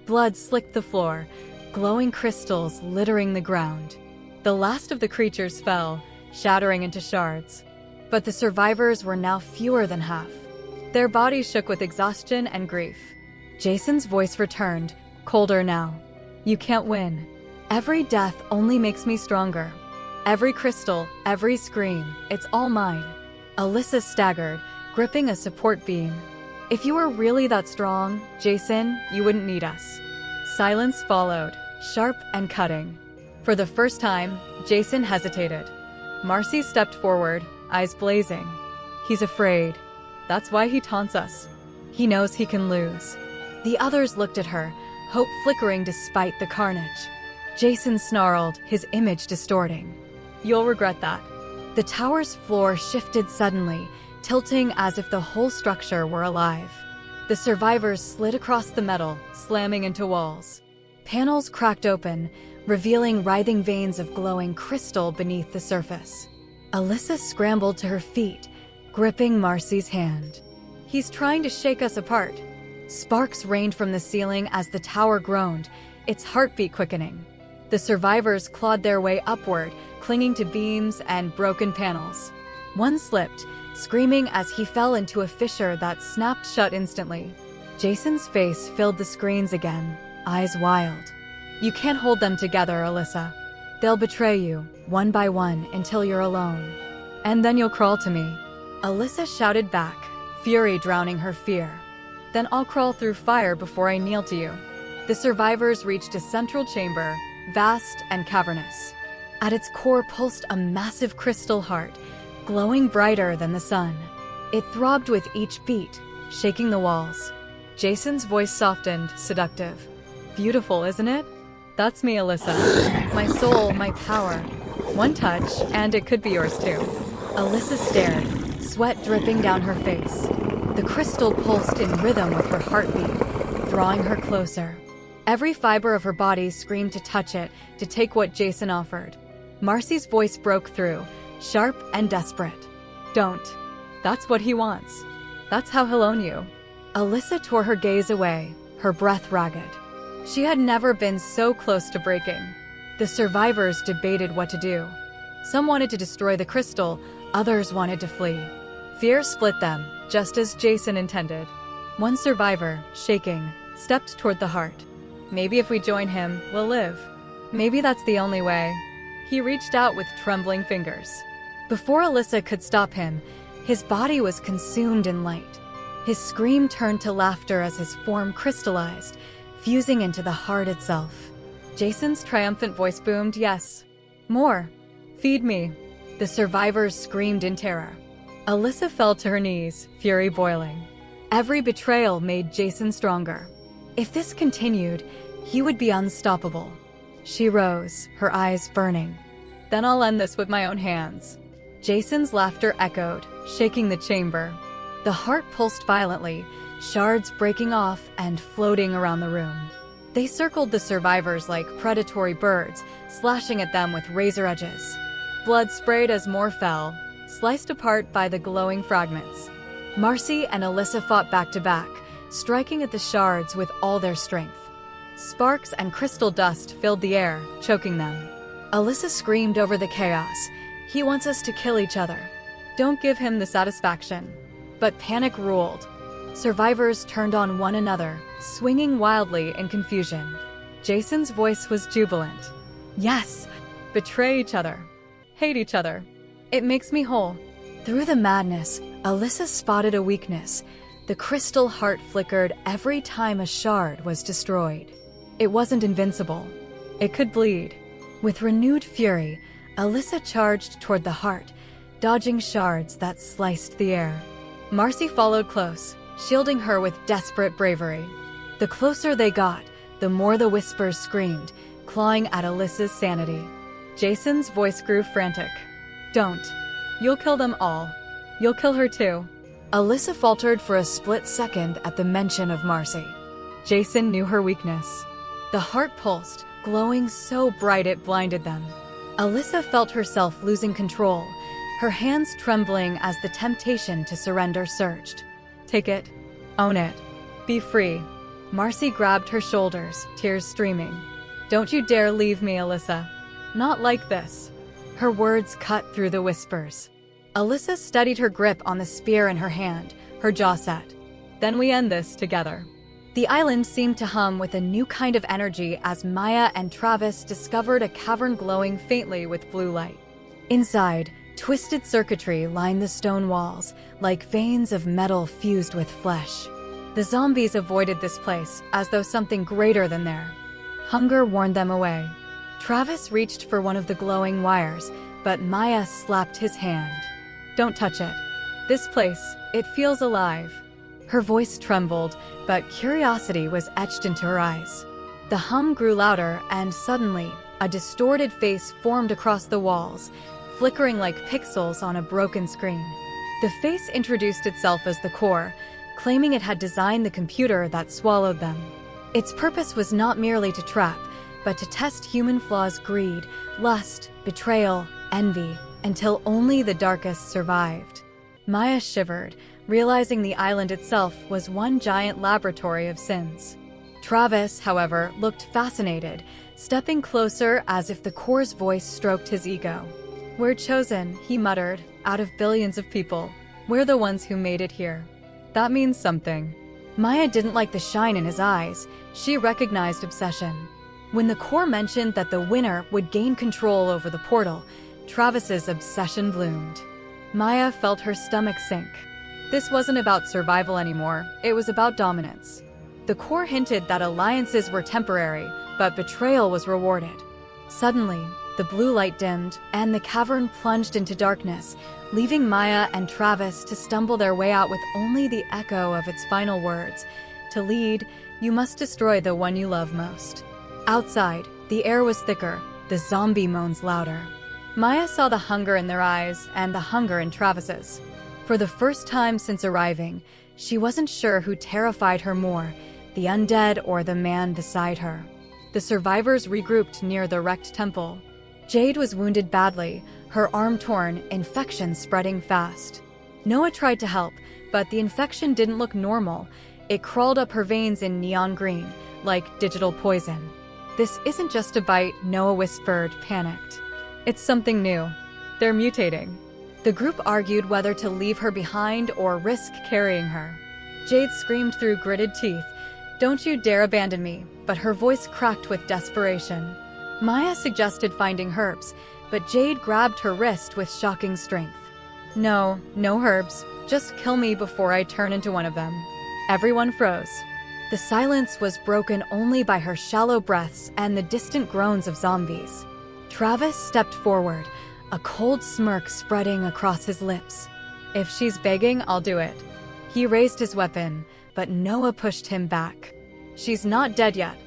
Blood slicked the floor, glowing crystals littering the ground. The last of the creatures fell, shattering into shards. But the survivors were now fewer than half. Their bodies shook with exhaustion and grief. Jason's voice returned, colder now. You can't win. Every death only makes me stronger. Every crystal, every scream, it's all mine. Alyssa staggered, gripping a support beam. If you were really that strong, Jason, you wouldn't need us. Silence followed, sharp and cutting. For the first time, Jason hesitated. Marcy stepped forward, eyes blazing. He's afraid. That's why he taunts us. He knows he can lose. The others looked at her, hope flickering despite the carnage. Jason snarled, his image distorting. You'll regret that. The tower's floor shifted suddenly, tilting as if the whole structure were alive. The survivors slid across the metal, slamming into walls. Panels cracked open, revealing writhing veins of glowing crystal beneath the surface. Alyssa scrambled to her feet, gripping Marcy's hand. He's trying to shake us apart. Sparks rained from the ceiling as the tower groaned, its heartbeat quickening. The survivors clawed their way upward, clinging to beams and broken panels. One slipped, screaming as he fell into a fissure that snapped shut instantly. Jason's face filled the screens again, eyes wild. You can't hold them together, Alyssa. They'll betray you, one by one, until you're alone. And then you'll crawl to me. Alyssa shouted back, fury drowning her fear. Then I'll crawl through fire before I kneel to you. The survivors reached a central chamber, vast and cavernous. At its core pulsed a massive crystal heart, glowing brighter than the sun. It throbbed with each beat, shaking the walls. Jason's voice softened, seductive. Beautiful, isn't it? That's me, Alyssa. My soul, my power. One touch, and it could be yours too. Alyssa stared, sweat dripping down her face. The crystal pulsed in rhythm with her heartbeat, drawing her closer. Every fiber of her body screamed to touch it, to take what Jason offered. Marcy's voice broke through, sharp and desperate. Don't. That's what he wants. That's how he'll own you. Alyssa tore her gaze away, her breath ragged. She had never been so close to breaking. The survivors debated what to do. Some wanted to destroy the crystal, others wanted to flee. Fear split them, just as Jason intended. One survivor, shaking, stepped toward the heart. Maybe if we join him, we'll live. Maybe that's the only way. He reached out with trembling fingers. Before Alyssa could stop him, his body was consumed in light. His scream turned to laughter as his form crystallized, fusing into the heart itself. Jason's triumphant voice boomed, yes. More. Feed me. The survivors screamed in terror. Alyssa fell to her knees, fury boiling. Every betrayal made Jason stronger. If this continued, he would be unstoppable. She rose, her eyes burning. Then I'll end this with my own hands. Jason's laughter echoed, shaking the chamber. The heart pulsed violently, shards breaking off and floating around the room. They circled the survivors like predatory birds, slashing at them with razor edges. Blood sprayed as more fell, sliced apart by the glowing fragments. Marcy and Alyssa fought back to back, striking at the shards with all their strength. Sparks and crystal dust filled the air, choking them. Alyssa screamed over the chaos. He wants us to kill each other. Don't give him the satisfaction. But panic ruled. Survivors turned on one another, swinging wildly in confusion. Jason's voice was jubilant. Yes, betray each other. Hate each other. It makes me whole. Through the madness, Alyssa spotted a weakness. The crystal heart flickered every time a shard was destroyed. It wasn't invincible. It could bleed. With renewed fury, Alyssa charged toward the heart, dodging shards that sliced the air. Marcy followed close, shielding her with desperate bravery. The closer they got, the more the whispers screamed, clawing at Alyssa's sanity. Jason's voice grew frantic. Don't. You'll kill them all. You'll kill her too. Alyssa faltered for a split second at the mention of Marcy. Jason knew her weakness. The heart pulsed, glowing so bright it blinded them. Alyssa felt herself losing control, her hands trembling as the temptation to surrender surged. Take it. Own it. Be free. Marcy grabbed her shoulders, tears streaming. Don't you dare leave me, Alyssa. Not like this. Her words cut through the whispers. Alyssa steadied her grip on the spear in her hand, her jaw set. Then we end this together. The island seemed to hum with a new kind of energy as Maya and Travis discovered a cavern glowing faintly with blue light. Inside, twisted circuitry lined the stone walls, like veins of metal fused with flesh. The zombies avoided this place, as though something greater than their hunger warned them away. Travis reached for one of the glowing wires, but Maya slapped his hand. Don't touch it. This place, it feels alive. Her voice trembled, but curiosity was etched into her eyes. The hum grew louder, and suddenly, a distorted face formed across the walls, flickering like pixels on a broken screen. The face introduced itself as the core, claiming it had designed the computer that swallowed them. Its purpose was not merely to trap, but to test human flaws: greed, lust, betrayal, envy, until only the darkest survived. Maya shivered, realizing the island itself was one giant laboratory of sins. Travis, however, looked fascinated, stepping closer as if the core's voice stroked his ego. We're chosen, he muttered, out of billions of people. We're the ones who made it here. That means something. Maya didn't like the shine in his eyes. She recognized obsession. When the core mentioned that the winner would gain control over the portal, Travis's obsession bloomed. Maya felt her stomach sink. This wasn't about survival anymore, it was about dominance. The core hinted that alliances were temporary, but betrayal was rewarded. Suddenly, the blue light dimmed, and the cavern plunged into darkness, leaving Maya and Travis to stumble their way out with only the echo of its final words. To lead, you must destroy the one you love most. Outside, the air was thicker, the zombie moans louder. Maya saw the hunger in their eyes and the hunger in Travis's. For the first time since arriving, she wasn't sure who terrified her more, the undead or the man beside her. The survivors regrouped near the wrecked temple. Jade was wounded badly, her arm torn, infection spreading fast. Noah tried to help, but the infection didn't look normal. It crawled up her veins in neon green, like digital poison. This isn't just a bite, Noah whispered, panicked. It's something new. They're mutating. The group argued whether to leave her behind or risk carrying her. Jade screamed through gritted teeth, "Don't you dare abandon me," but her voice cracked with desperation. Maya suggested finding herbs, but Jade grabbed her wrist with shocking strength. No herbs. Just kill me before I turn into one of them. Everyone froze. The silence was broken only by her shallow breaths and the distant groans of zombies. Travis stepped forward, a cold smirk spreading across his lips. If she's begging, I'll do it. He raised his weapon, but Noah pushed him back. She's not dead yet.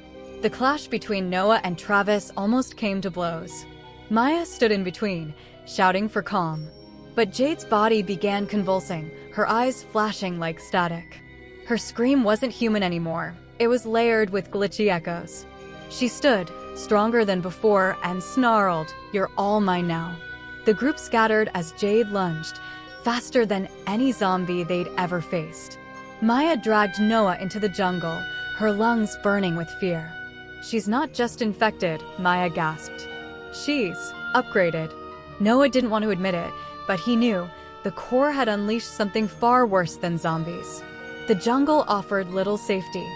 The clash between Noah and Travis almost came to blows. Maya stood in between, shouting for calm. But Jade's body began convulsing, her eyes flashing like static. Her scream wasn't human anymore. It was layered with glitchy echoes. She stood, stronger than before, and snarled, "You're all mine now." The group scattered as Jade lunged, faster than any zombie they'd ever faced. Maya dragged Noah into the jungle, her lungs burning with fear. "She's not just infected," Maya gasped. "She's upgraded." Noah didn't want to admit it, but he knew the core had unleashed something far worse than zombies. The jungle offered little safety.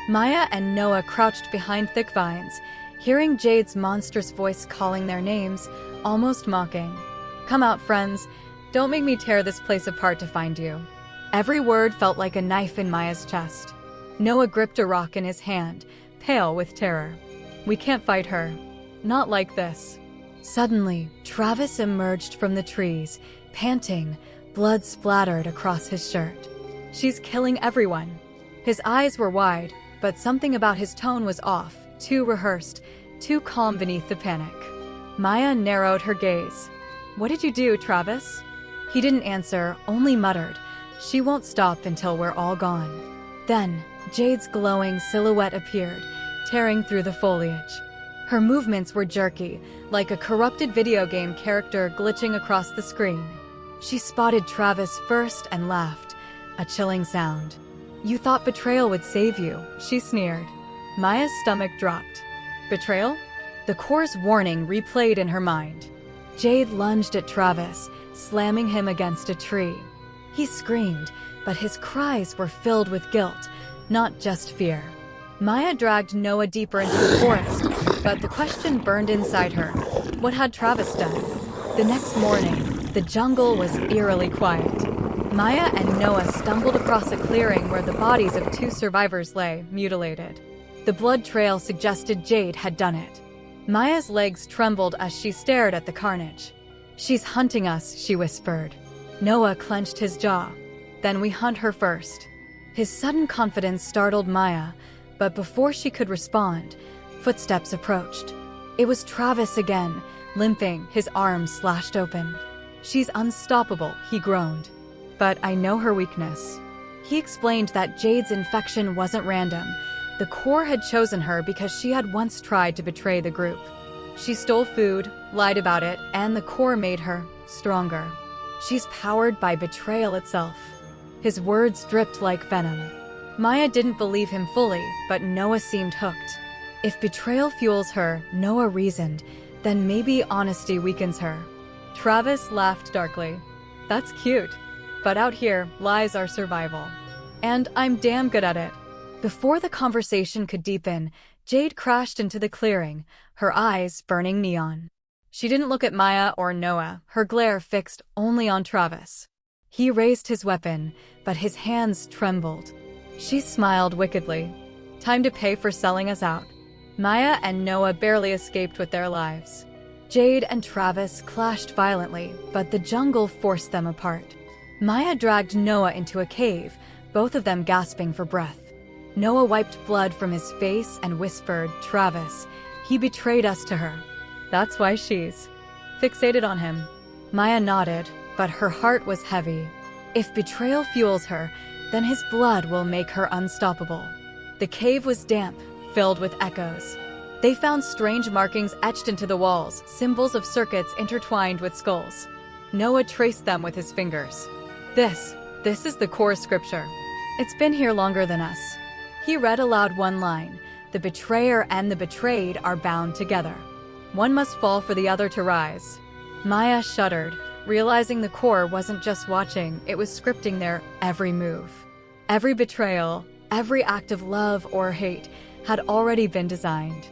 Maya and Noah crouched behind thick vines, hearing Jade's monstrous voice calling their names, almost mocking. "Come out, friends. Don't make me tear this place apart to find you." Every word felt like a knife in Maya's chest. Noah gripped a rock in his hand, pale with terror. "We can't fight her. Not like this." Suddenly, Travis emerged from the trees, panting, blood splattered across his shirt. "She's killing everyone." His eyes were wide, but something about his tone was off, too rehearsed, too calm beneath the panic. Maya narrowed her gaze. "What did you do, Travis?" He didn't answer, only muttered, "She won't stop until we're all gone." Then, Jade's glowing silhouette appeared, tearing through the foliage. Her movements were jerky, like a corrupted video game character glitching across the screen. She spotted Travis first and laughed, a chilling sound. "You thought betrayal would save you," she sneered. Maya's stomach dropped. Betrayal? The core's warning replayed in her mind. Jade lunged at Travis, slamming him against a tree. He screamed, but his cries were filled with guilt, not just fear. Maya dragged Noah deeper into the forest, but the question burned inside her. What had Travis done? The next morning, the jungle was eerily quiet. Maya and Noah stumbled across a clearing where the bodies of 2 survivors lay, mutilated. The blood trail suggested Jade had done it. Maya's legs trembled as she stared at the carnage. "She's hunting us," she whispered. Noah clenched his jaw. "Then we hunt her first." His sudden confidence startled Maya, but before she could respond, footsteps approached. It was Travis again, limping, his arms slashed open. "She's unstoppable," he groaned. "But I know her weakness." He explained that Jade's infection wasn't random. The core had chosen her because she had once tried to betray the group. She stole food, lied about it, and the core made her stronger. "She's powered by betrayal itself." His words dripped like venom. Maya didn't believe him fully, but Noah seemed hooked. If betrayal fuels her, Noah reasoned, then maybe honesty weakens her. Travis laughed darkly. "That's cute. But out here, lies are survival. And I'm damn good at it." Before the conversation could deepen, Jade crashed into the clearing, her eyes burning neon. She didn't look at Maya or Noah, her glare fixed only on Travis. He raised his weapon, but his hands trembled. She smiled wickedly. "Time to pay for selling us out." Maya and Noah barely escaped with their lives. Jade and Travis clashed violently, but the jungle forced them apart. Maya dragged Noah into a cave, both of them gasping for breath. Noah wiped blood from his face and whispered, "Travis, he betrayed us to her. That's why she's fixated on him." Maya nodded, but her heart was heavy. If betrayal fuels her, then his blood will make her unstoppable. The cave was damp, filled with echoes. They found strange markings etched into the walls, symbols of circuits intertwined with skulls. Noah traced them with his fingers. This is the core scripture. It's been here longer than us." He read aloud one line, "The betrayer and the betrayed are bound together. One must fall for the other to rise." Maya shuddered, realizing the core wasn't just watching, it was scripting their every move. Every betrayal, every act of love or hate had already been designed.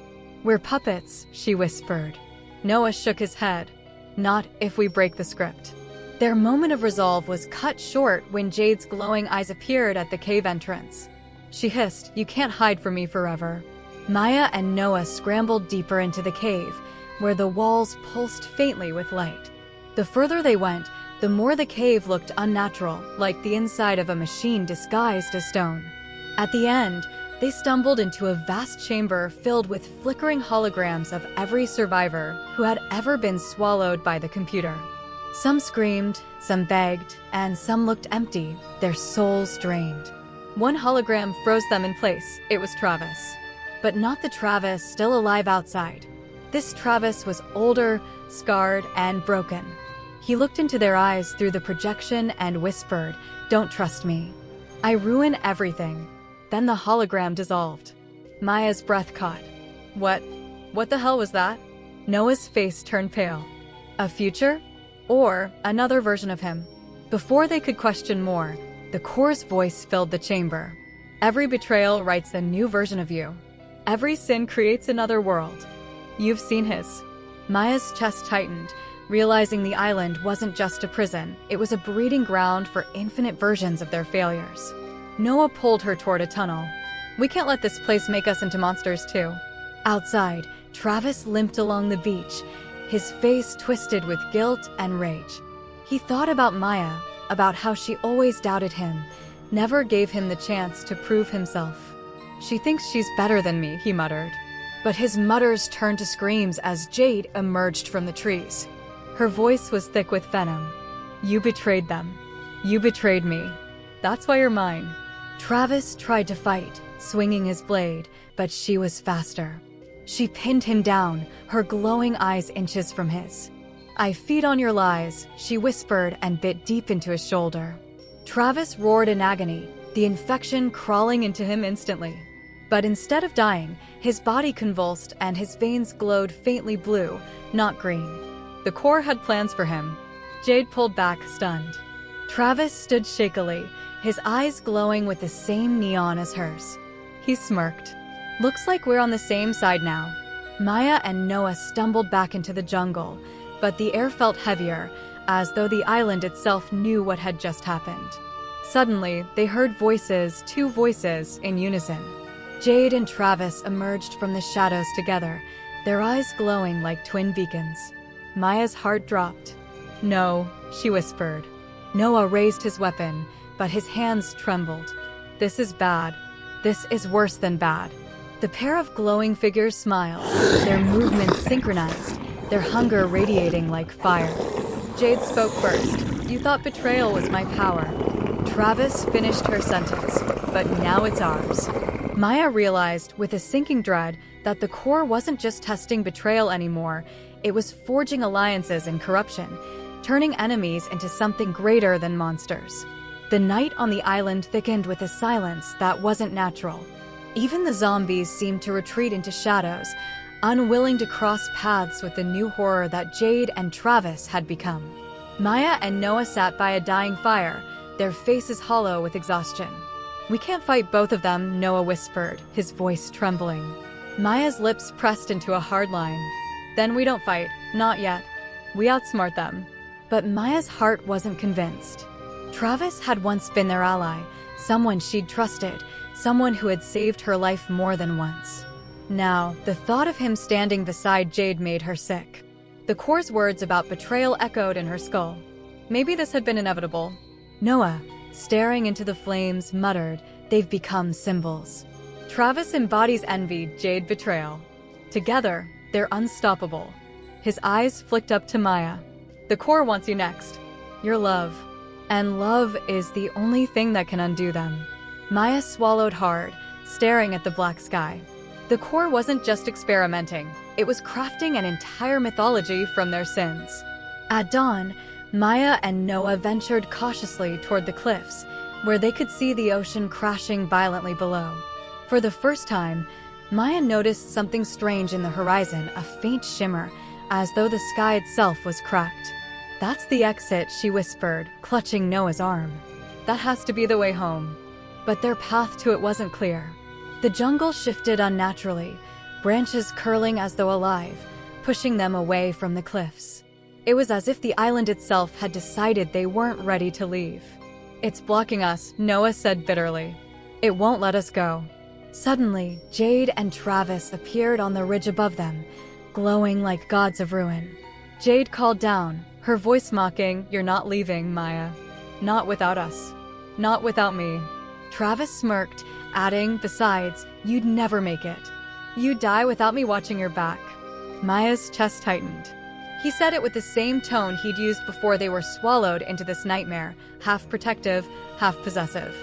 "We're puppets," she whispered. Noah shook his head. "Not if we break the script." Their moment of resolve was cut short when Jade's glowing eyes appeared at the cave entrance. She hissed, "You can't hide from me forever." Maya and Noah scrambled deeper into the cave, where the walls pulsed faintly with light. The further they went, the more the cave looked unnatural, like the inside of a machine disguised as stone. At the end, they stumbled into a vast chamber filled with flickering holograms of every survivor who had ever been swallowed by the computer. Some screamed, some begged, and some looked empty, their souls drained. One hologram froze them in place. It was Travis. But not the Travis still alive outside. This Travis was older, scarred, and broken. He looked into their eyes through the projection and whispered, "Don't trust me. I ruin everything." Then the hologram dissolved. Maya's breath caught. What the hell was that? Noah's face turned pale. A future? Or another version of him? Before they could question more, the core's voice filled the chamber. "Every betrayal writes a new version of you. Every sin creates another world. You've seen his." Maya's chest tightened, realizing the island wasn't just a prison, it was a breeding ground for infinite versions of their failures. Noah pulled her toward a tunnel. "We can't let this place make us into monsters too." Outside, Travis limped along the beach, his face twisted with guilt and rage. He thought about Maya, about how she always doubted him, never gave him the chance to prove himself. "She thinks she's better than me," he muttered. But his mutters turned to screams as Jade emerged from the trees. Her voice was thick with venom. "You betrayed them. You betrayed me. That's why you're mine." Travis tried to fight, swinging his blade, but she was faster. She pinned him down, her glowing eyes inches from his. "I feed on your lies," she whispered and bit deep into his shoulder. Travis roared in agony, the infection crawling into him instantly. But instead of dying, his body convulsed and his veins glowed faintly blue, not green. The core had plans for him. Jade pulled back, stunned. Travis stood shakily, his eyes glowing with the same neon as hers. He smirked. "Looks like we're on the same side now." Maya and Noah stumbled back into the jungle, but the air felt heavier, as though the island itself knew what had just happened. Suddenly, they heard voices, two voices, in unison. Jade and Travis emerged from the shadows together, their eyes glowing like twin beacons. Maya's heart dropped. "No," she whispered. Noah raised his weapon, but his hands trembled. "This is bad. This is worse than bad." The pair of glowing figures smiled, their movements synchronized, their hunger radiating like fire. Jade spoke first. "You thought betrayal was my power." Travis finished her sentence, "But now it's ours." Maya realized, with a sinking dread, that the core wasn't just testing betrayal anymore, it was forging alliances and corruption, turning enemies into something greater than monsters. The night on the island thickened with a silence that wasn't natural. Even the zombies seemed to retreat into shadows, unwilling to cross paths with the new horror that Jade and Travis had become. Maya and Noah sat by a dying fire, their faces hollow with exhaustion. "We can't fight both of them," Noah whispered, his voice trembling. Maya's lips pressed into a hard line. "Then we don't fight. Not yet. We outsmart them." But Maya's heart wasn't convinced. Travis had once been their ally, someone she'd trusted, someone who had saved her life more than once. Now, the thought of him standing beside Jade made her sick. The core's words about betrayal echoed in her skull. Maybe this had been inevitable. Noah, staring into the flames, muttered, "They've become symbols." Travis embodies envy, Jade betrayal. Together, they're unstoppable. His eyes flicked up to Maya. "The core wants you next. Your love. And love is the only thing that can undo them." Maya swallowed hard, staring at the black sky. The core wasn't just experimenting, it was crafting an entire mythology from their sins. At dawn, Maya and Noah ventured cautiously toward the cliffs, where they could see the ocean crashing violently below. For the first time, Maya noticed something strange in the horizon, a faint shimmer, as though the sky itself was cracked. "That's the exit," she whispered, clutching Noah's arm. "That has to be the way home." But their path to it wasn't clear. The jungle shifted unnaturally, branches curling as though alive, pushing them away from the cliffs. It was as if the island itself had decided they weren't ready to leave. "It's blocking us," Noah said bitterly. "It won't let us go." Suddenly, Jade and Travis appeared on the ridge above them, glowing like gods of ruin. Jade called down, her voice mocking, "You're not leaving, Maya. Not without us. Not without me." Travis smirked, adding, "Besides, you'd never make it. You'd die without me watching your back." Maya's chest tightened. He said it with the same tone he'd used before they were swallowed into this nightmare, half protective, half possessive.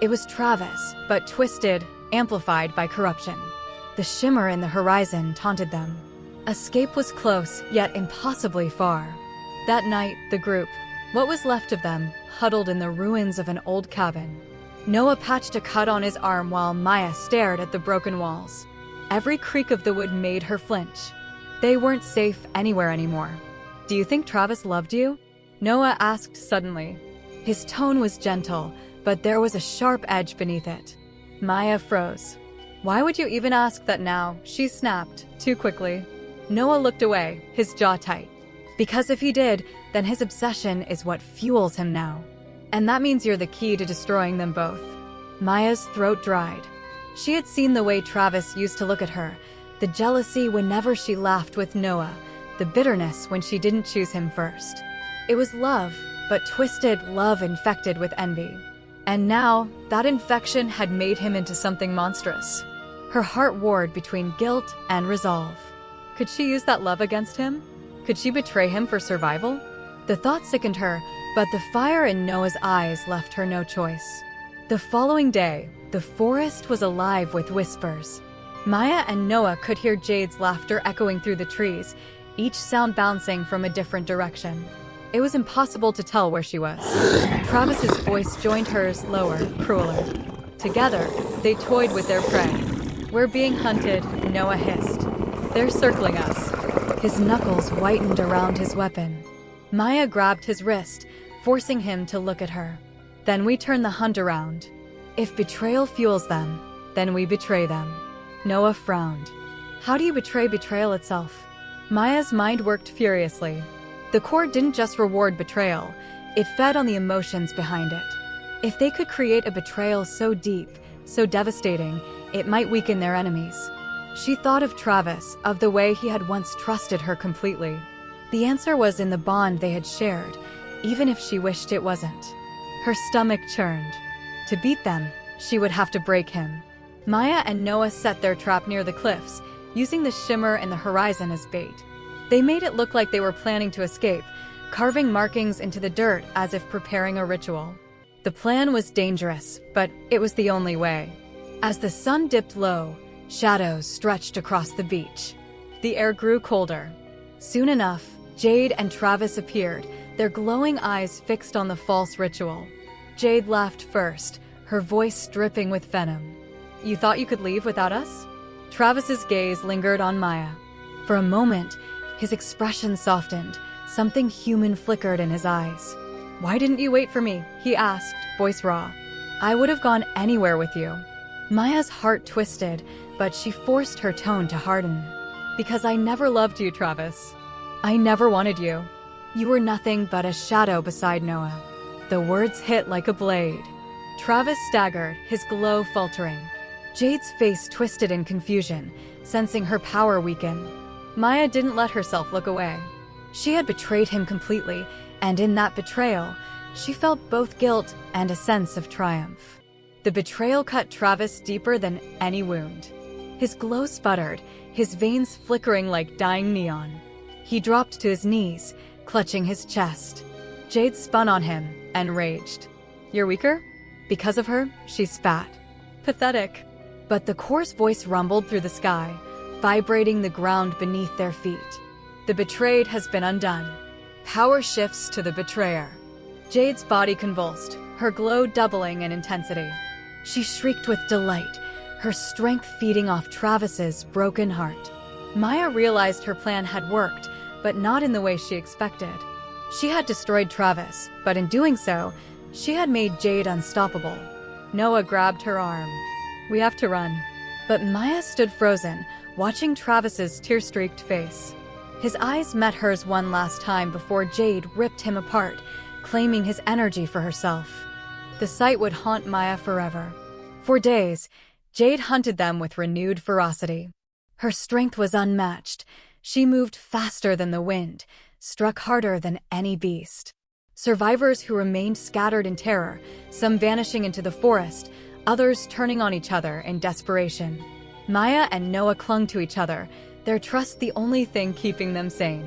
It was Travis, but twisted, amplified by corruption. The shimmer in the horizon taunted them. Escape was close, yet impossibly far. That night, the group, what was left of them, huddled in the ruins of an old cabin. Noah patched a cut on his arm while Maya stared at the broken walls. Every creak of the wood made her flinch. They weren't safe anywhere anymore. "Do you think Travis loved you?" Noah asked suddenly. His tone was gentle, but there was a sharp edge beneath it. Maya froze. "Why would you even ask that now?" she snapped, too quickly. Noah looked away, his jaw tight. "Because if he did, then his obsession is what fuels him now. And that means you're the key to destroying them both." Maya's throat dried. She had seen the way Travis used to look at her, the jealousy whenever she laughed with Noah, the bitterness when she didn't choose him first. It was love, but twisted love infected with envy. And now, that infection had made him into something monstrous. Her heart warred between guilt and resolve. Could she use that love against him? Could she betray him for survival? The thought sickened her, but the fire in Noah's eyes left her no choice. The following day, the forest was alive with whispers. Maya and Noah could hear Jade's laughter echoing through the trees, each sound bouncing from a different direction. It was impossible to tell where she was. Travis's voice joined hers, lower, crueler. Together, they toyed with their prey. "We're being hunted," Noah hissed. "They're circling us." His knuckles whitened around his weapon. Maya grabbed his wrist, forcing him to look at her. "Then we turn the hunt around. If betrayal fuels them, then we betray them." Noah frowned. How do you betray betrayal itself? Maya's mind worked furiously. The court didn't just reward betrayal, it fed on the emotions behind it. If they could create a betrayal so deep, so devastating, it might weaken their enemies. She thought of Travis, of the way he had once trusted her completely. The answer was in the bond they had shared, even if she wished it wasn't. Her stomach churned. To beat them, she would have to break him. Maya and Noah set their trap near the cliffs, using the shimmer in the horizon as bait. They made it look like they were planning to escape, carving markings into the dirt as if preparing a ritual. The plan was dangerous, but it was the only way. As the sun dipped low, shadows stretched across the beach. The air grew colder. Soon enough, Jade and Travis appeared, their glowing eyes fixed on the false ritual. Jade laughed first, her voice dripping with venom. "You thought you could leave without us?" Travis's gaze lingered on Maya. For a moment, his expression softened, something human flickered in his eyes. "Why didn't you wait for me?" he asked, voice raw. "I would have gone anywhere with you." Maya's heart twisted, but she forced her tone to harden. "Because I never loved you, Travis. I never wanted you. You were nothing but a shadow beside Noah." The words hit like a blade. Travis staggered, his glow faltering. Jade's face twisted in confusion, sensing her power weaken. Maya didn't let herself look away. She had betrayed him completely, and in that betrayal, she felt both guilt and a sense of triumph. The betrayal cut Travis deeper than any wound. His glow sputtered, his veins flickering like dying neon. He dropped to his knees, clutching his chest. Jade spun on him and raged. "You're weaker?" Because of her, she spat. "Pathetic." But the coarse voice rumbled through the sky, vibrating the ground beneath their feet. "The betrayed has been undone. Power shifts to the betrayer." Jade's body convulsed, her glow doubling in intensity. She shrieked with delight, her strength feeding off Travis's broken heart. Maya realized her plan had worked, but not in the way she expected. She had destroyed Travis, but in doing so, she had made Jade unstoppable. Noah grabbed her arm. "We have to run." But Maya stood frozen, watching Travis's tear-streaked face. His eyes met hers one last time before Jade ripped him apart, claiming his energy for herself. The sight would haunt Maya forever. For days, Jade hunted them with renewed ferocity. Her strength was unmatched. She moved faster than the wind, struck harder than any beast. Survivors who remained scattered in terror, some vanishing into the forest, others turning on each other in desperation. Maya and Noah clung to each other, their trust the only thing keeping them sane.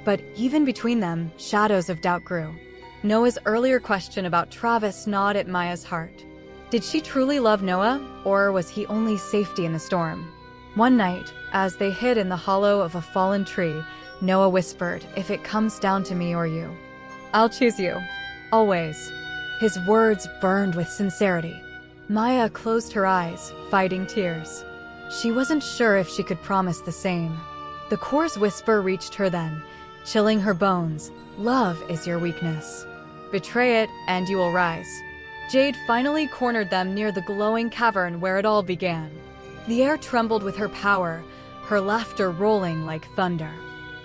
But even between them, shadows of doubt grew. Noah's earlier question about Travis gnawed at Maya's heart. Did she truly love Noah, or was he only safety in the storm? One night, as they hid in the hollow of a fallen tree, Noah whispered, "If it comes down to me or you, I'll choose you. Always." His words burned with sincerity. Maya closed her eyes, fighting tears. She wasn't sure if she could promise the same. The core's whisper reached her then, chilling her bones. "Love is your weakness. Betray it, and you will rise." Jade finally cornered them near the glowing cavern where it all began. The air trembled with her power, her laughter rolling like thunder.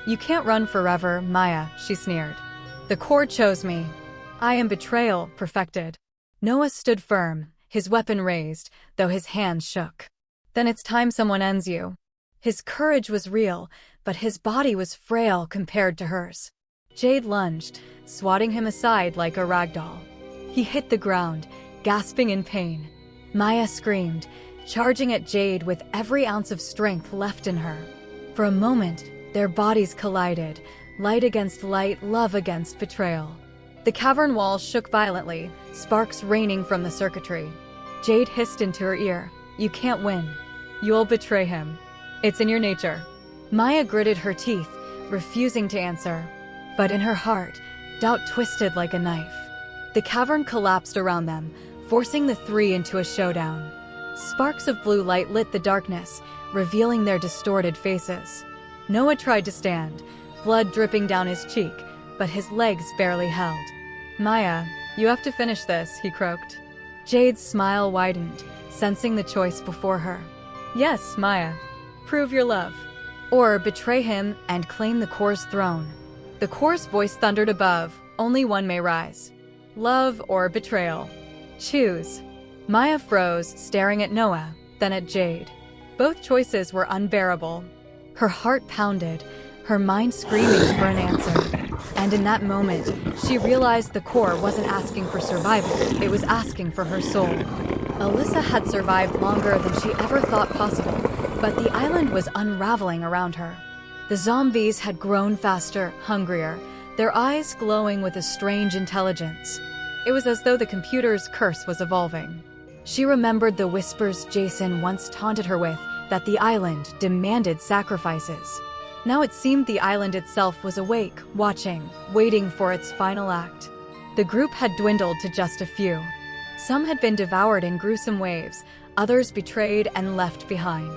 "You can't run forever, Maya," she sneered. "The core chose me. I am betrayal perfected." Noah stood firm, his weapon raised, though his hands shook. "Then it's time someone ends you." His courage was real, but his body was frail compared to hers. Jade lunged, swatting him aside like a rag doll. He hit the ground, gasping in pain. Maya screamed, charging at Jade with every ounce of strength left in her. For a moment, their bodies collided, light against light, love against betrayal. The cavern walls shook violently, sparks raining from the circuitry. Jade hissed into her ear, "You can't win. You'll betray him. It's in your nature." Maya gritted her teeth, refusing to answer. But in her heart, doubt twisted like a knife. The cavern collapsed around them, forcing the three into a showdown. Sparks of blue light lit the darkness, revealing their distorted faces. Noah tried to stand, blood dripping down his cheek, but his legs barely held. "Maya, you have to finish this," he croaked. Jade's smile widened, sensing the choice before her. "Yes, Maya. Prove your love. Or betray him and claim the Core's throne." The Core's voice thundered above, "Only one may rise. Love or betrayal. Choose." Maya froze, staring at Noah, then at Jade. Both choices were unbearable. Her heart pounded, her mind screaming for an answer. And in that moment, she realized the Core wasn't asking for survival, it was asking for her soul. Alyssa had survived longer than she ever thought possible, but the island was unraveling around her. The zombies had grown faster, hungrier, their eyes glowing with a strange intelligence. It was as though the computer's curse was evolving. She remembered the whispers Jason once taunted her with, that the island demanded sacrifices. Now it seemed the island itself was awake, watching, waiting for its final act. The group had dwindled to just a few. Some had been devoured in gruesome waves, others betrayed and left behind.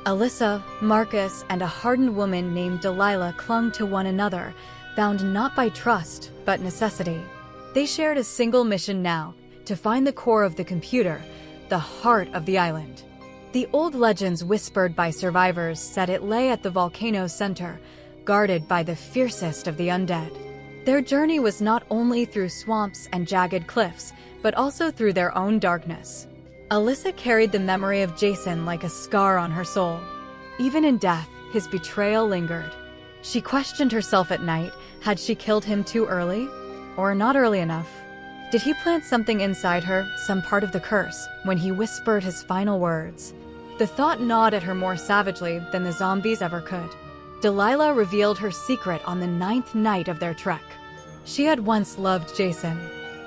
Alyssa, Marcus, and a hardened woman named Delilah clung to one another, bound not by trust, but necessity. They shared a single mission now, to find the core of the computer, the heart of the island. The old legends whispered by survivors said it lay at the volcano's center, guarded by the fiercest of the undead. Their journey was not only through swamps and jagged cliffs, but also through their own darkness. Alyssa carried the memory of Jason like a scar on her soul. Even in death, his betrayal lingered. She questioned herself at night, had she killed him too early? Or not early enough? Did he plant something inside her, some part of the curse, when he whispered his final words? The thought gnawed at her more savagely than the zombies ever could. Delilah revealed her secret on the 9th night of their trek. She had once loved Jason.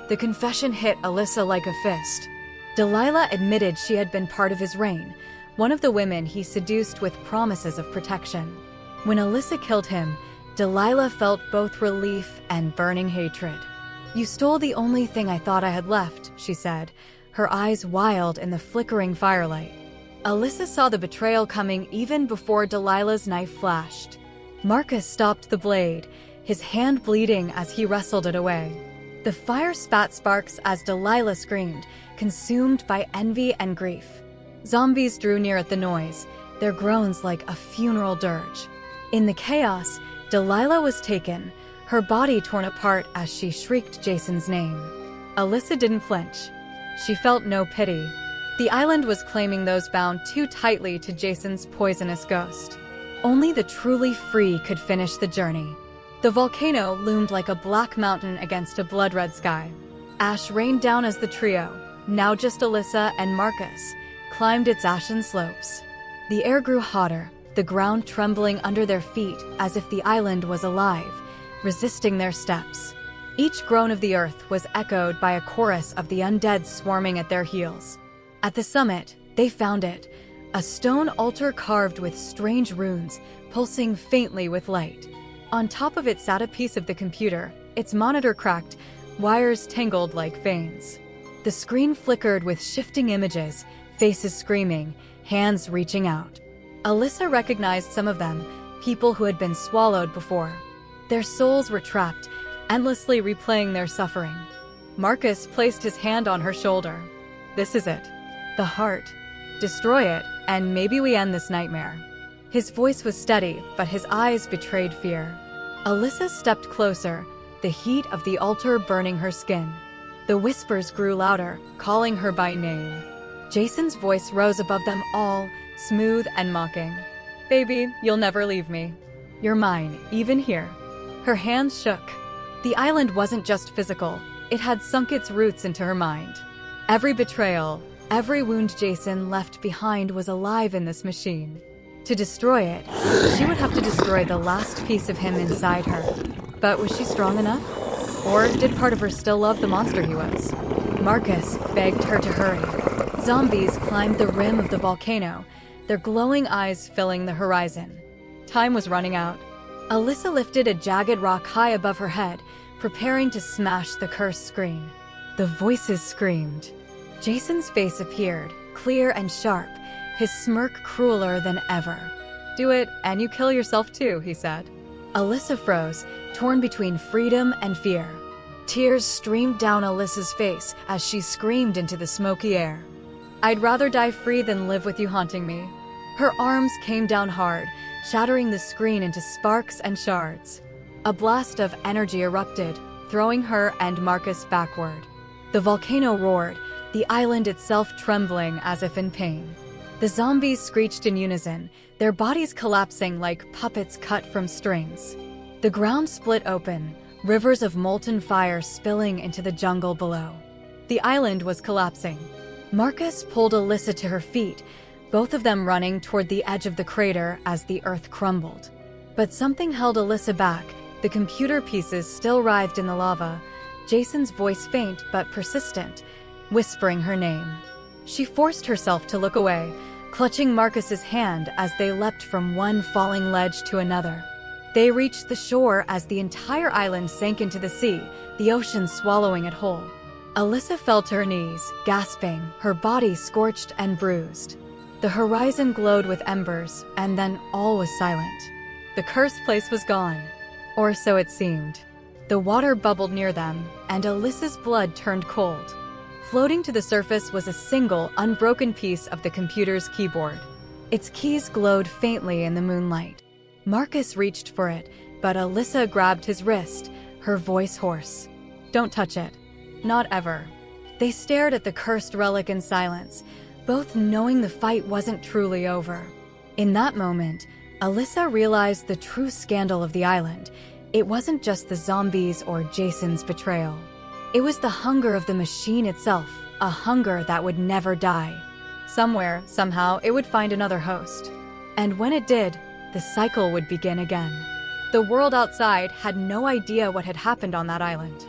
The confession hit Alyssa like a fist. Delilah admitted she had been part of his reign, one of the women he seduced with promises of protection. When Alyssa killed him, Delilah felt both relief and burning hatred. "You stole the only thing I thought I had left," she said, her eyes wild in the flickering firelight. Alyssa saw the betrayal coming even before Delilah's knife flashed. Marcus stopped the blade, his hand bleeding as he wrestled it away. The fire spat sparks as Delilah screamed, consumed by envy and grief. Zombies drew near at the noise, their groans like a funeral dirge. In the chaos, Delilah was taken, her body torn apart as she shrieked Jason's name. Alyssa didn't flinch. She felt no pity. The island was claiming those bound too tightly to Jason's poisonous ghost. Only the truly free could finish the journey. The volcano loomed like a black mountain against a blood-red sky. Ash rained down as the trio, now just Alyssa and Marcus, climbed its ashen slopes. The air grew hotter, the ground trembling under their feet as if the island was alive, resisting their steps. Each groan of the earth was echoed by a chorus of the undead swarming at their heels. At the summit, they found it, a stone altar carved with strange runes, pulsing faintly with light. On top of it sat a piece of the computer, its monitor cracked, wires tangled like veins. The screen flickered with shifting images, faces screaming, hands reaching out. Alyssa recognized some of them, people who had been swallowed before. Their souls were trapped, endlessly replaying their suffering. Marcus placed his hand on her shoulder. "This is it. The heart. Destroy it, and maybe we end this nightmare." His voice was steady, but his eyes betrayed fear. Alyssa stepped closer, the heat of the altar burning her skin. The whispers grew louder, calling her by name. Jason's voice rose above them all, smooth and mocking. "Baby, you'll never leave me. You're mine, even here." Her hands shook. The island wasn't just physical, it had sunk its roots into her mind. Every betrayal, every wound Jason left behind was alive in this machine. To destroy it, she would have to destroy the last piece of him inside her. But was she strong enough? Or did part of her still love the monster he was? Marcus begged her to hurry. Zombies climbed the rim of the volcano, their glowing eyes filling the horizon. Time was running out. Alyssa lifted a jagged rock high above her head, preparing to smash the cursed screen. The voices screamed. Jason's face appeared, clear and sharp, his smirk crueler than ever. "Do it, and you kill yourself too," he said. Alyssa froze, torn between freedom and fear. Tears streamed down Alyssa's face as she screamed into the smoky air. "I'd rather die free than live with you haunting me." Her arms came down hard, shattering the screen into sparks and shards. A blast of energy erupted, throwing her and Marcus backward. The volcano roared, the island itself trembling as if in pain. The zombies screeched in unison, their bodies collapsing like puppets cut from strings. The ground split open, rivers of molten fire spilling into the jungle below. The island was collapsing. Marcus pulled Alyssa to her feet, both of them running toward the edge of the crater as the earth crumbled. But something held Alyssa back. The computer pieces still writhed in the lava, Jason's voice faint but persistent, whispering her name. She forced herself to look away, clutching Marcus's hand as they leapt from one falling ledge to another. They reached the shore as the entire island sank into the sea, the ocean swallowing it whole. Alyssa fell to her knees, gasping, her body scorched and bruised. The horizon glowed with embers, and then all was silent. The cursed place was gone, or so it seemed. The water bubbled near them, and Alyssa's blood turned cold. Floating to the surface was a single, unbroken piece of the computer's keyboard. Its keys glowed faintly in the moonlight. Marcus reached for it, but Alyssa grabbed his wrist, her voice hoarse. "Don't touch it. Not ever." They stared at the cursed relic in silence, both knowing the fight wasn't truly over. In that moment, Alyssa realized the true scandal of the island. It wasn't just the zombies or Jason's betrayal. It was the hunger of the machine itself, a hunger that would never die. Somewhere, somehow, it would find another host. And when it did, the cycle would begin again. The world outside had no idea what had happened on that island.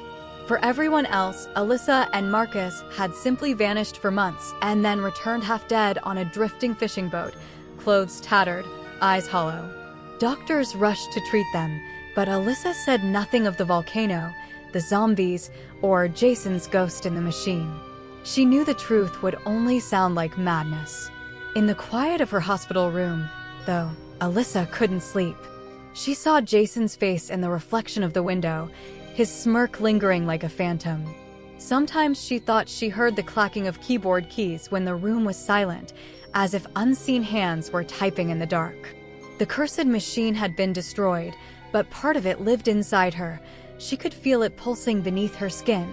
For everyone else, Alyssa and Marcus had simply vanished for months and then returned half dead on a drifting fishing boat, clothes tattered, eyes hollow. Doctors rushed to treat them, but Alyssa said nothing of the volcano, the zombies, or Jason's ghost in the machine. She knew the truth would only sound like madness. In the quiet of her hospital room, though, Alyssa couldn't sleep. She saw Jason's face in the reflection of the window, his smirk lingering like a phantom. Sometimes she thought she heard the clacking of keyboard keys when the room was silent, as if unseen hands were typing in the dark. The cursed machine had been destroyed, but part of it lived inside her. She could feel it pulsing beneath her skin,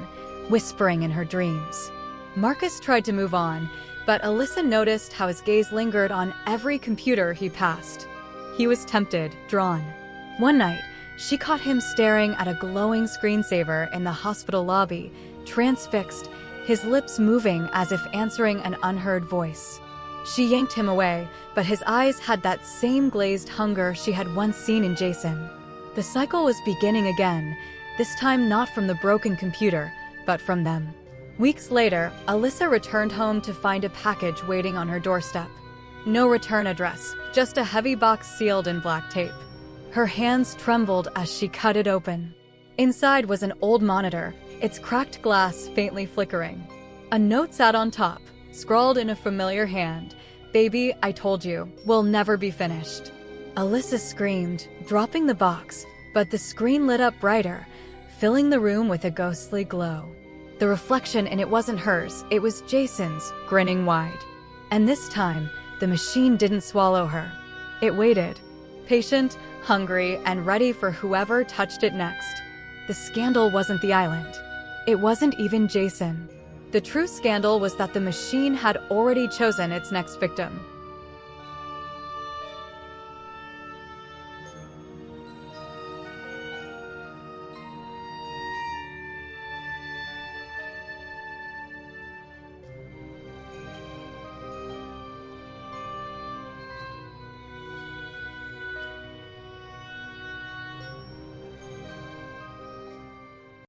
whispering in her dreams. Marcus tried to move on, but Alyssa noticed how his gaze lingered on every computer he passed. He was tempted, drawn. One night, she caught him staring at a glowing screensaver in the hospital lobby, transfixed, his lips moving as if answering an unheard voice. She yanked him away, but his eyes had that same glazed hunger she had once seen in Jason. The cycle was beginning again, this time not from the broken computer, but from them. Weeks later, Alyssa returned home to find a package waiting on her doorstep. No return address, just a heavy box sealed in black tape. Her hands trembled as she cut it open. Inside was an old monitor, its cracked glass faintly flickering. A note sat on top, scrawled in a familiar hand. "Baby, I told you, we'll never be finished." Alyssa screamed, dropping the box, but the screen lit up brighter, filling the room with a ghostly glow. The reflection in it wasn't hers, it was Jason's, grinning wide. And this time, the machine didn't swallow her. It waited, patient, hungry, and ready for whoever touched it next. The scandal wasn't the island. It wasn't even Jason. The true scandal was that the machine had already chosen its next victim.